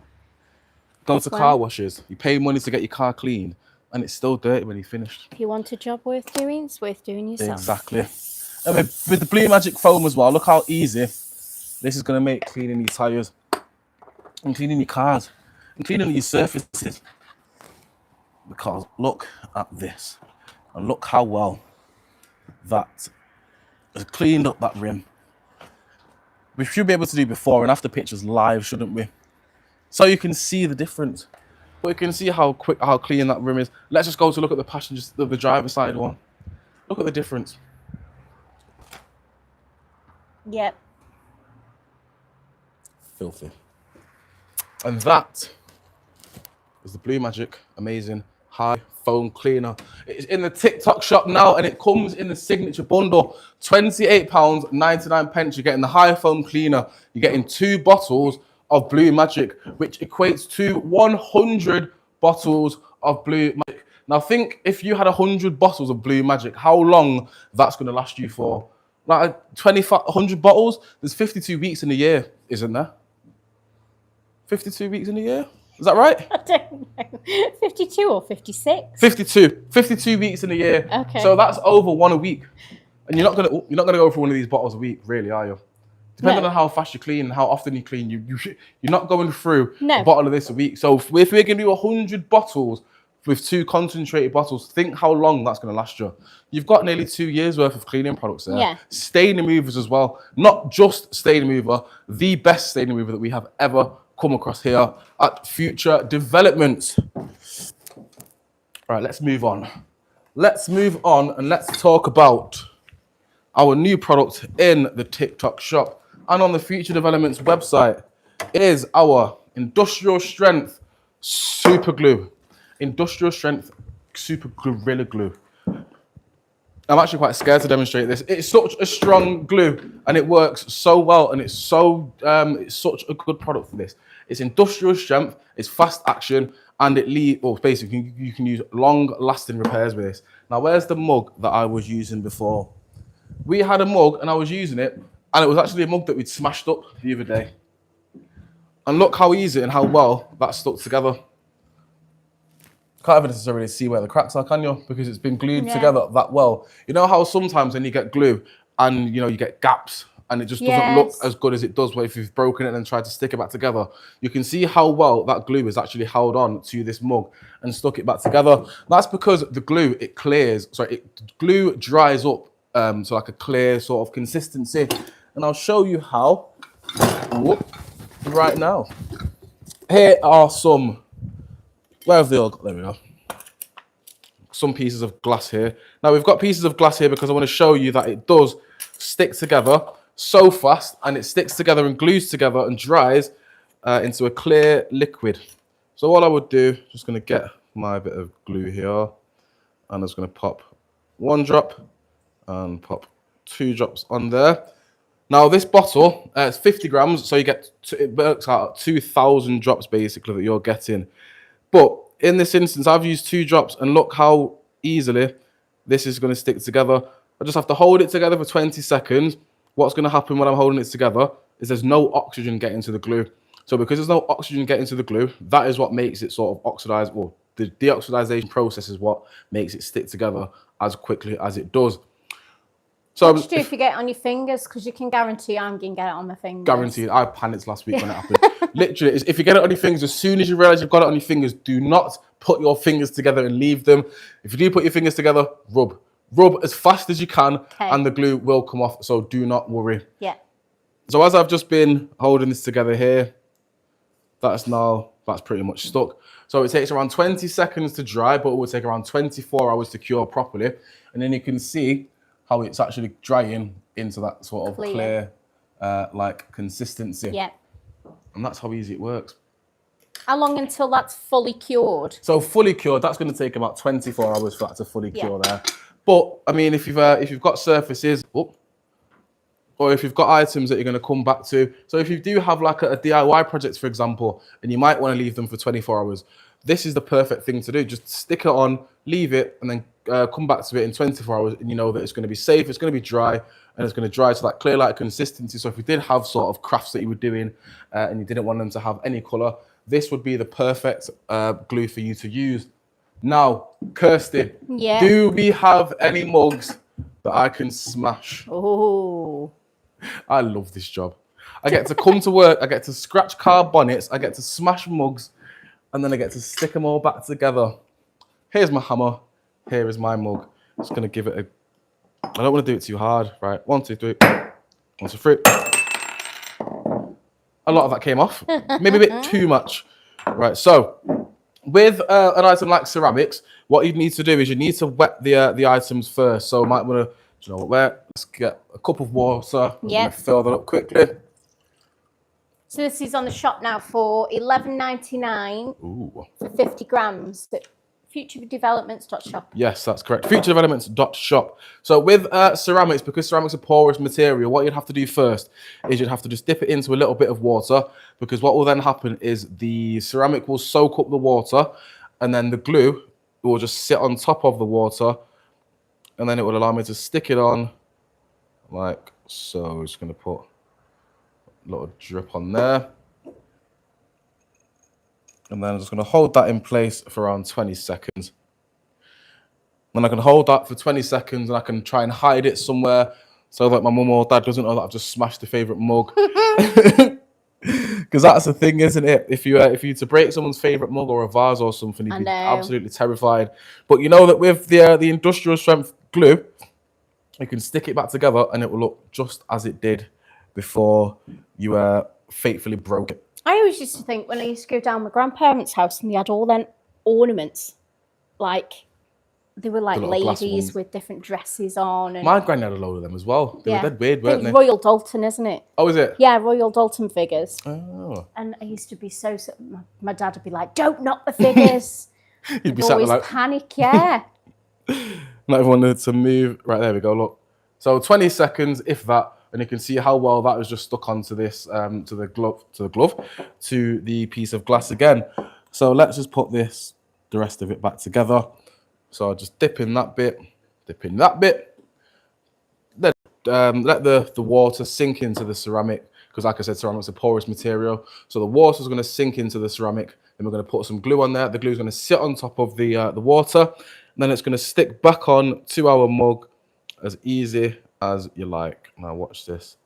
Go to car washes, you pay money to get your car cleaned, and it's still dirty when you finished. If you want a job worth doing, it's worth doing yourself. Exactly. And with the BLUEMAGIC foam as well, look how easy this is going to make cleaning your tyres, and cleaning your cars, and cleaning your surfaces. Because look at this, and look how well that has cleaned up that rim. We should be able to do before and after pictures live, shouldn't we? So you can see the difference. But you can see how clean that rim is. Let's just go to look at the passengers, the driver's side one. Look at the difference. Yep. Filthy. And that is the BLUEMAGIC amazing high foam cleaner. It's in the TikTok shop now, and it comes in the signature bundle. £28.99. You're getting the high foam cleaner. You're getting 2 bottles of BLUEMAGIC, which equates to 100 bottles of BLUEMAGIC. Now think, if you had 100 bottles of BLUEMAGIC, how long that's going to last you for? Like 100 bottles? There's 52 weeks in a year, isn't there? 52 weeks in a year? Is that right? I don't know. 52 or 56? 52. 52 weeks in a year. Okay. So that's over 1 a week. And you're not gonna go for one of these bottles a week, really, are you? Depending on how fast you clean and how often you clean, you're not going through a bottle of this a week. So if we're gonna do 100 bottles with 2 concentrated bottles, think how long that's gonna last you. You've got nearly 2 years worth of cleaning products there. Yeah. Stain removers as well. Not just stain remover, the best stain remover that we have ever come across here at Future Developments. All right, let's move on. Let's move on and let's talk about our new product in the TikTok shop and on the Future Developments website is our industrial strength super glue. Industrial strength super gorilla glue. I'm actually quite scared to demonstrate this. It's such a strong glue and it works so well, and it's such a good product for this. It's industrial strength, it's fast action, and basically you can use long lasting repairs with this. Now, where's the mug that I was using before? We had a mug and I was using it, and it was actually a mug that we'd smashed up the other day. And look how easy and how well that stuck together. Can't even necessarily see where the cracks are, can you? Because it's been glued together that well. You know how sometimes when you get glue and you get gaps and it just doesn't look as good as it does if you've broken it and tried to stick it back together. You can see how well that glue is actually held on to this mug and stuck it back together. That's because the glue, glue dries up to like a clear sort of consistency. And I'll show you how right now. Here are some, where have they all got? There we go. Some pieces of glass here. Now we've got pieces of glass here because I want to show you that it does stick together so fast, and it sticks together and glues together and dries into a clear liquid. So all I would do, just going to get my bit of glue here, and I'm just going to pop 1 drop and pop 2 drops on there. Now this bottle, it's 50 grams, so you get, it works out at 2,000 drops basically that you're getting. But in this instance, I've used 2 drops, and look how easily this is going to stick together. I just have to hold it together for 20 seconds. What's going to happen when I'm holding it together is there's no oxygen getting to the glue. So because there's no oxygen getting to the glue, that is what makes it sort of oxidize. Well, the deoxidization process is what makes it stick together as quickly as it does. So what do you do if you get it on your fingers? Because you can guarantee I'm going to get it on my fingers. Guaranteed. I panicked last week when it happened. Literally, if you get it on your fingers, as soon as you realize you've got it on your fingers, do not put your fingers together and leave them. If you do put your fingers together, rub. Rub as fast as you can, and the glue will come off, so do not worry. Yeah. So as I've just been holding this together here, that's pretty much stuck. So it takes around 20 seconds to dry, but it will take around 24 hours to cure properly. And then you can see how it's actually drying into that sort of clear like consistency. Yeah. And that's how easy it works. How long until that's fully cured? So fully cured, that's going to take about 24 hours for that to fully cure there. But I mean, if you've got surfaces, or if you've got items that you're going to come back to. So if you do have like a DIY project, for example, and you might want to leave them for 24 hours, this is the perfect thing to do. Just stick it on, leave it, and then come back to it in 24 hours, and you know that it's going to be safe, it's going to be dry, and it's going to dry to that clear light consistency. So if you did have sort of crafts that you were doing and you didn't want them to have any color, this would be the perfect glue for you to use. Now, Kirsty, do we have any mugs that I can smash? Oh, I love this job. I get to come to work, I get to scratch car bonnets, I get to smash mugs, and then I get to stick them all back together. Here's my hammer, here is my mug. Just gonna give it I don't want to do it too hard. Right, 1, 2, 3. 1, 2, 3. A lot of that came off, maybe a bit too much. Right, so with an item like ceramics, what you need to do is you need to wet the items first. So I might want to, you know what, let's get a cup of water. Yeah. Fill that up quickly. So this is on the shop now for $11.99 for 50 grams. FutureDevelopments.shop. Yes, that's correct. FutureDevelopments.shop. So with ceramics, because ceramics are porous material, what you'd have to do first is you'd have to just dip it into a little bit of water, because what will then happen is the ceramic will soak up the water, and then the glue will just sit on top of the water, and then it will allow me to stick it on like so. I'm just going to put a little drip on there. And then I'm just going to hold that in place for around 20 seconds. Then I can hold that for 20 seconds and I can try and hide it somewhere so that my mum or dad doesn't know that I've just smashed the favourite mug. Because that's the thing, isn't it? If you to break someone's favourite mug or a vase or something, you'd be absolutely terrified. But you know that with the industrial strength glue, you can stick it back together and it will look just as it did before you fatefully broke it. I always used to think when I used to go down my grandparents' house and they had all them ornaments, like they were like ladies with different dresses on. And my granny had a load of them as well. They were dead weird, weren't they? Royal Dalton, isn't it? Oh, is it? Yeah, Royal Dalton figures. Oh. And I used to be so my dad would be like, "Don't knock the figures." You'd be sat there like panic, yeah. Not everyone wanted to move. Right, there we go. Look, so 20 seconds, if that. And you can see how well that was just stuck onto this, to the glove, to the piece of glass again. So let's just put the rest of it back together. So I'll just dip in that bit, Then let the water sink into the ceramic, because like I said, ceramic's a porous material. So the water is going to sink into the ceramic. Then we're going to put some glue on there. The glue is going to sit on top of the water. And then it's going to stick back on to our mug as easy as you like. Now watch this.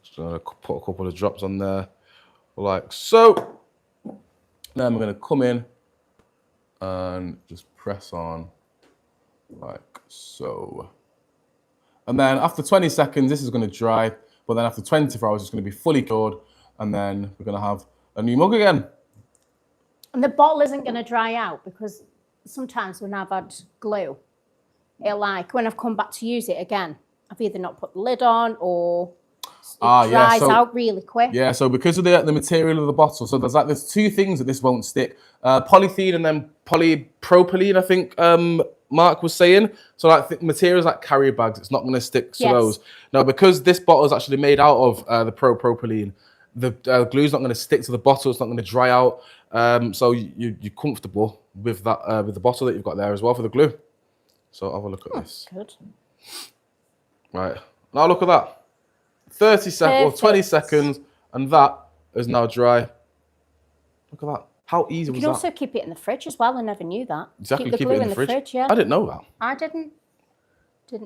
Just gonna put a couple of drops on there, like so. Then we're gonna come in and just press on, like so. And then after 20 seconds, this is gonna dry. But then after 24 hours, it's gonna be fully cured, and then we're gonna have a new mug again. And the bottle isn't gonna dry out, because sometimes when I've had glue, like when I've come back to use it again, I've either not put the lid on or it dries out really quick. Yeah, so because of the material of the bottle, so there's 2 things that this won't stick. Polythene and then polypropylene, I think Mark was saying. So like materials like carrier bags, it's not going to stick to those. Now, because this bottle is actually made out of the propylene, the glue's not going to stick to the bottle. It's not going to dry out. So you're comfortable with that with the bottle that you've got there as well for the glue. So have a look at this. Good. Right. Now look at that. 30 seconds or 20 seconds, and that is now dry. Look at that. How easy was that? You can also keep it in the fridge as well. I never knew that. Exactly, keep the glue in the fridge. Yeah. I didn't know that. I didn't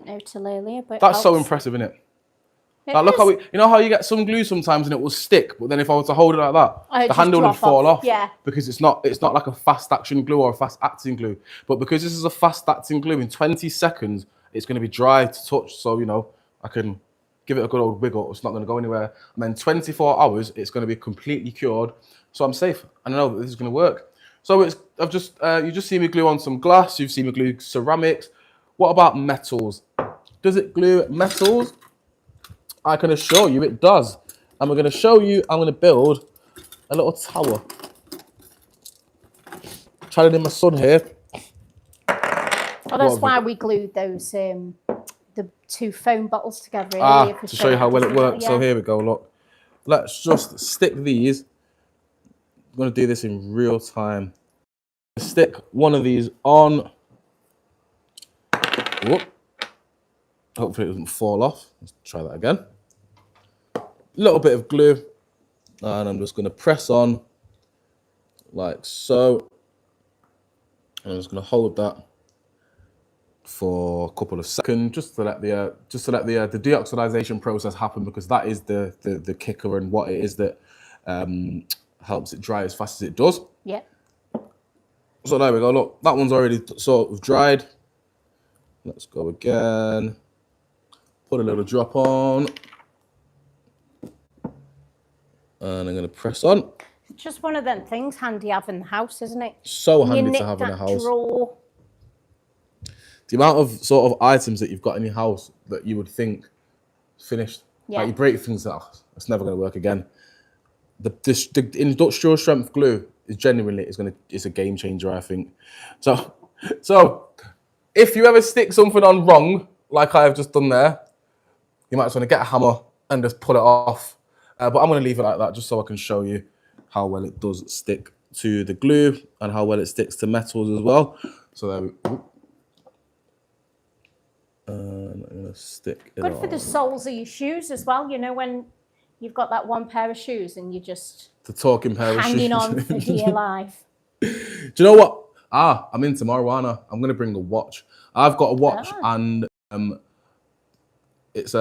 know till earlier, but that's so impressive, isn't it? Like, look how you know how you get some glue sometimes and it will stick, but then if I was to hold it like that, the handle would fall off. Yeah. Because it's not like a fast action glue or a fast acting glue. But because this is a fast acting glue, in 20 seconds it's going to be dry to touch. So you know I can give it a good old wiggle. It's not going to go anywhere. And then 24 hours, it's going to be completely cured. So I'm safe. And I know that this is going to work. So you just see me glue on some glass. You've seen me glue ceramics. What about metals? Does it glue metals? I can assure you it does. And we're going to show you, I'm going to build a little tower. Channeling my son here. Oh, that's why we glued those, the 2 foam bottles together earlier. To show you how well it works. Yeah. So here we go, look. Let's just stick these. I'm going to do this in real time. Stick one of these on. Whoop. Hopefully it doesn't fall off. Let's try that again. Little bit of glue, and I'm just going to press on like so. And I'm just going to hold that for a couple of seconds, just to let the deoxidization process happen, because that is the kicker and what it is that helps it dry as fast as it does. Yeah. So there we go. Look, that one's already sort of dried. Let's go again. Put a little drop on. And I'm going to press on. It's just one of them things handy to have in the house, isn't it? So handy to have in the house. Drawer. The amount of sort of items that you've got in your house that you would think finished. Yeah. Like you break things off, it's never going to work again. The industrial strength glue is genuinely it's a game changer, I think. So if you ever stick something on wrong, like I have just done there, you might just want to get a hammer and just pull it off. But I'm going to leave it like that just so I can show you how well it does stick to the glue and how well it sticks to metals as well. So there we go. And I'm going to stick it Good for the soles of your shoes as well. You know, when you've got that one pair of shoes and you just... The talking pair of shoes. Hanging on for dear life. Do you know what? I'm in tomorrow, aren't I? I'm going to bring a watch. I've got a watch and it's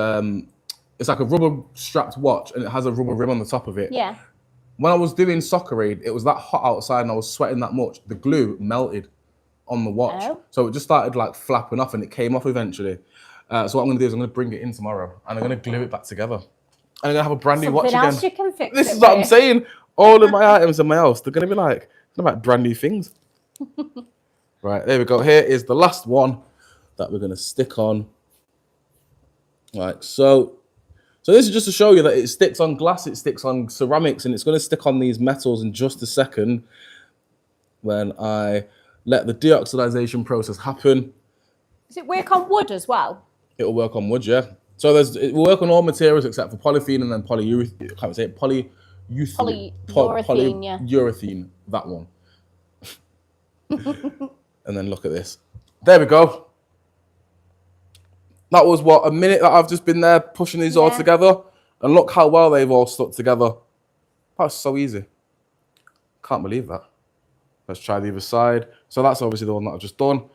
like a rubber strapped watch and it has a rubber rim on the top of it. Yeah. When I was doing soccer aid, it was that hot outside and I was sweating that much. The glue melted on the watch. Oh. So it just started like flapping off and it came off eventually. So what I'm going to do is I'm going to bring it in tomorrow and I'm going to glue it back together. And I'm going to have a brand new watch again. Else you can fix this is what I'm saying. All of my items in my house, they're going to be like brand new things. Right, there we go. Here is the last one that we're going to stick on. Like so. So this is just to show you that it sticks on glass, it sticks on ceramics, and it's going to stick on these metals in just a second when I let the deoxidization process happen. Does it work on wood as well? It'll work on wood, yeah. So it will work on all materials except for polythene and then polyurethane. I can't say it. Polyurethane, yeah. Polyurethane, that one. And then look at this. There we go. That was what, a minute that I've just been there pushing these all together. And look how well they've all stuck together. That's so easy. Can't believe that. Let's try the other side. So that's obviously the one that I've just done.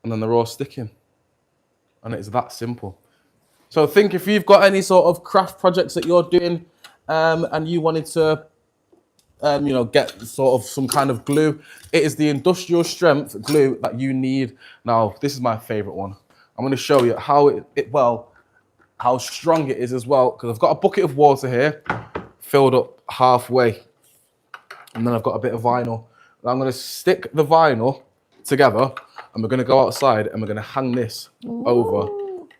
And then they're all sticking. And it's that simple. So think if you've got any sort of craft projects that you're doing and you wanted to get sort of some kind of glue, it is the industrial strength glue that you need. Now, this is my favorite one. I'm going to show you how strong it is as well, because I've got a bucket of water here filled up halfway. And then I've got a bit of vinyl. And I'm going to stick the vinyl together and we're going to go outside and we're going to hang this over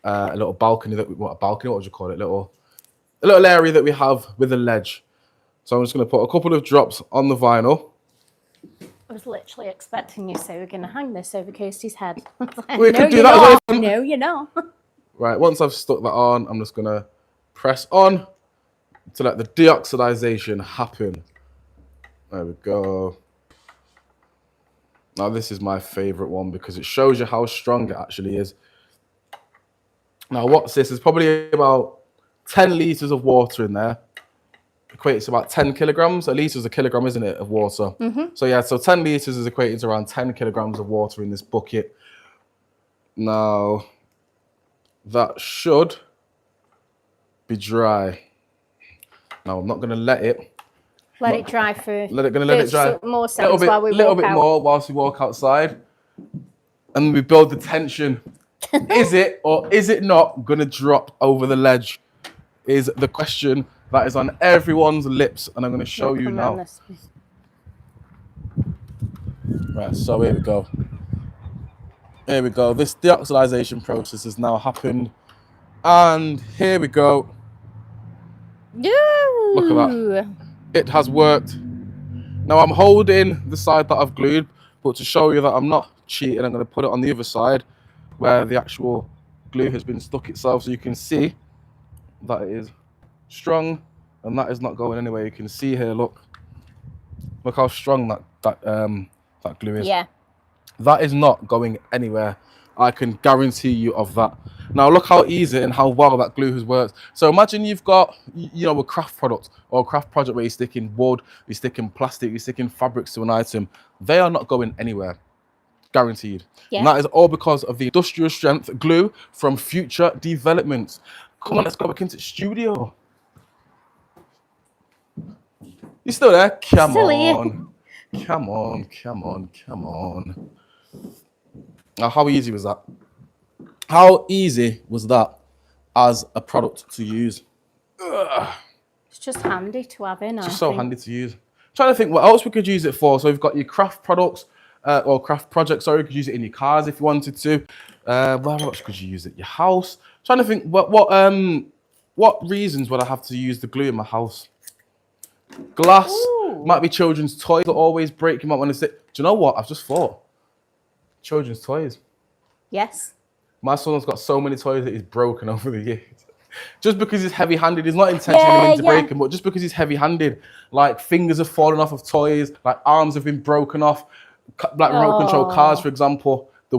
a little balcony what would you call it? A little area that we have with a ledge. So I'm just going to put a couple of drops on the vinyl. I was literally expecting you to say we're going to hang this over Kirsty's head. We could do that. No, you're not. Right, once I've stuck that on, I'm just going to press on to let the deoxidization happen. There we go. Now this is my favorite one because it shows you how strong it actually is. Now what's this? There's probably about 10 liters of water in there. Equates to about 10 kilograms. A liter is a kilogram, isn't it, of water? So yeah, so 10 liters is equated to around 10 kilograms of water in this bucket. Now, that should be dry. Now, I'm not going to let it. Let it dry for. Let it dry. More seconds while we walk out. Little bit more whilst we walk outside. And we build the tension. Is it or is it not going to drop over the ledge? Is the question that is on everyone's lips. And I'm going to show you now. Right, so here we go. Here we go. This deoxidization process has now happened. And here we go. Ooh. Look at that. It has worked. Now I'm holding the side that I've glued, but to show you that I'm not cheating, I'm going to put it on the other side where the actual glue has been stuck itself, so you can see that it is strong and that is not going anywhere. You can see here, look how strong that glue is. Yeah. That is not going anywhere. I can guarantee you of that. Now look how easy and how well that glue has worked. So imagine you've got, a craft product or a craft project where you're sticking wood, you're sticking plastic, you're sticking fabrics to an item. They are not going anywhere. Guaranteed. Yeah. And that is all because of the industrial strength glue from Future Developments. Come on, let's go back into the studio. You still there? Come on. Come on, come on, come on. Now, how easy was that? How easy was that as a product to use? Ugh. It's just handy to have in. It's just so handy to use. I'm trying to think what else we could use it for. So we've got your craft products, or craft projects, sorry. You could use it in your cars if you wanted to. Where else could you use it? Your house. I'm trying to think what reasons would I have to use the glue in my house? Glass. Ooh. Might be children's toys that always break. You might want to say, do you know what? I've just thought. Children's toys. Yes. My son's got so many toys that he's broken over the years. Just because he's heavy-handed, he's not intentionally meant to break them, but just because he's heavy-handed, like fingers have fallen off of toys, like arms have been broken off, like remote control cars, for example. The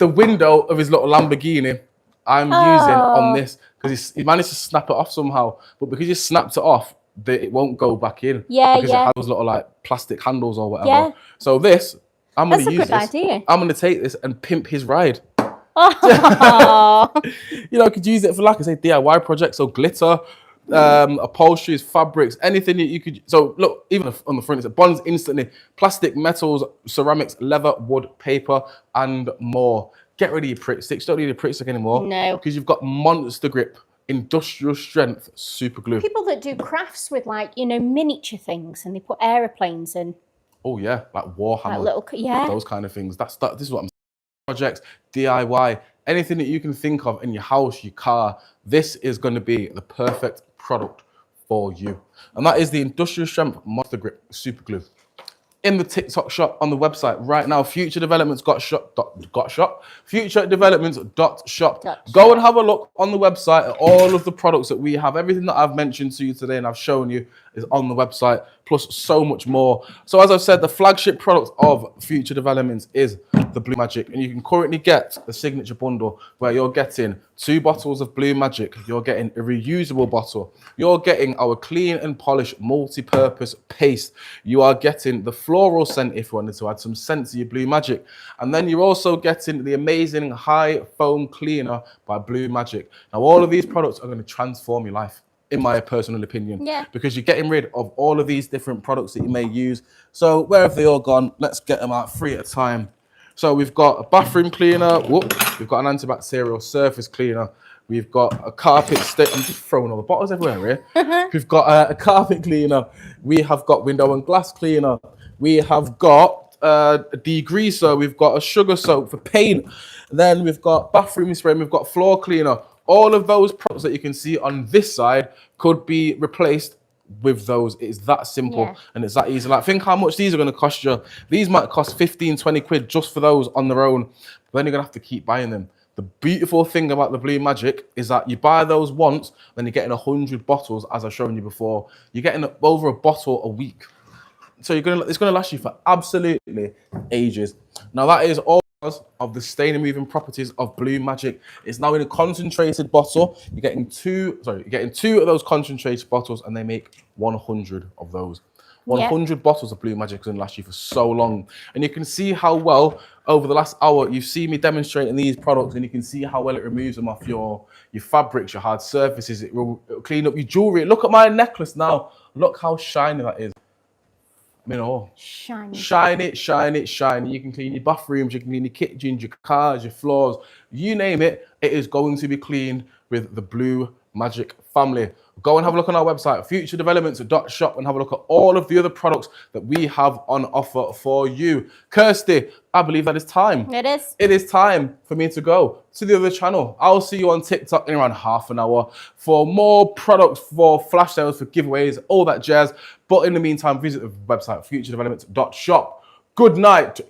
window of his little Lamborghini, I'm using on this because he managed to snap it off somehow, but because he snapped it off, it won't go back in. Yeah, because it has those little like plastic handles or whatever. Yeah. So this. I'm going to use this. Idea. I'm going to take this and pimp his ride. Could use it for, like I say, DIY projects. So glitter, upholsteries, fabrics, anything that you could. So look, even on the front, it bonds instantly. Plastic, metals, ceramics, leather, wood, paper, and more. Get rid of your Pritt sticks. Don't need a Pritt stick anymore. No. Because you've got monster grip, industrial strength, super glue. People that do crafts with miniature things and they put aeroplanes in. Oh yeah, like Warhammer, like those kind of things. This is what I'm saying. Projects, DIY, anything that you can think of in your house, your car. This is going to be the perfect product for you, and that is the industrial strength monster grip super glue. In the TikTok shop on the website right now, Future Developments Future Developments.shop. Go and have a look on the website at all of the products that we have. Everything that I've mentioned to you today and I've shown you is on the website, plus so much more. So as I've said, the flagship product of Future Developments is the BLUEMAGIC, and you can currently get the signature bundle where you're getting 2 bottles of BLUEMAGIC, you're getting a reusable bottle, you're getting our clean and polished multi-purpose paste, you are getting the floral scent if you wanted to add some scent to your BLUEMAGIC, and then you're also getting the amazing high foam cleaner by BLUEMAGIC. Now all of these products are going to transform your life, in my personal opinion, because you're getting rid of all of these different products that you may use. So where have they all gone? Let's get them out 3 at a time. So we've got a bathroom cleaner. We've got an antibacterial surface cleaner. We've got a carpet I'm just throwing all the bottles everywhere here. We've got a carpet cleaner. We have got window and glass cleaner. We have got a degreaser. We've got a sugar soap for paint. Then we've got bathroom spray. And we've got floor cleaner. All of those products that you can see on this side could be replaced with those. It's that simple and it's that easy. Like, think how much these are going to cost you. These might cost 15, 20 quid just for those on their own, but then you're going to have to keep buying them. The beautiful thing about the BLUEMAGIC is that you buy those once, then you're getting 100 bottles, as I've shown you before. You're getting over a bottle a week. So it's gonna last you for absolutely ages. Now that is all of the stain removing properties of BLUEMAGIC. It's now in a concentrated bottle. You're getting two of those concentrated bottles, and they make 100 of those. 100 bottles of BLUEMAGIC is gonna last you for so long. And you can see how well over the last hour you've seen me demonstrating these products, and you can see how well it removes them off your fabrics, your hard surfaces. It'll clean up your jewelry. Look at my necklace now. Look how shiny that is. I mean, oh, shiny. You can clean your bathrooms, you can clean your kitchens, your cars, your floors, you name it. It is going to be clean with the BLUEMAGIC family. Go and have a look on our website, FUTUREDEVELOPMENTS.shop, and have a look at all of the other products that we have on offer for you. Kirsty, I believe that is time. It is. It is time for me to go to the other channel. I'll see you on TikTok in around half an hour for more products, for flash sales, for giveaways, all that jazz. But in the meantime, visit the website, FUTUREDEVELOPMENTS.shop. Good night.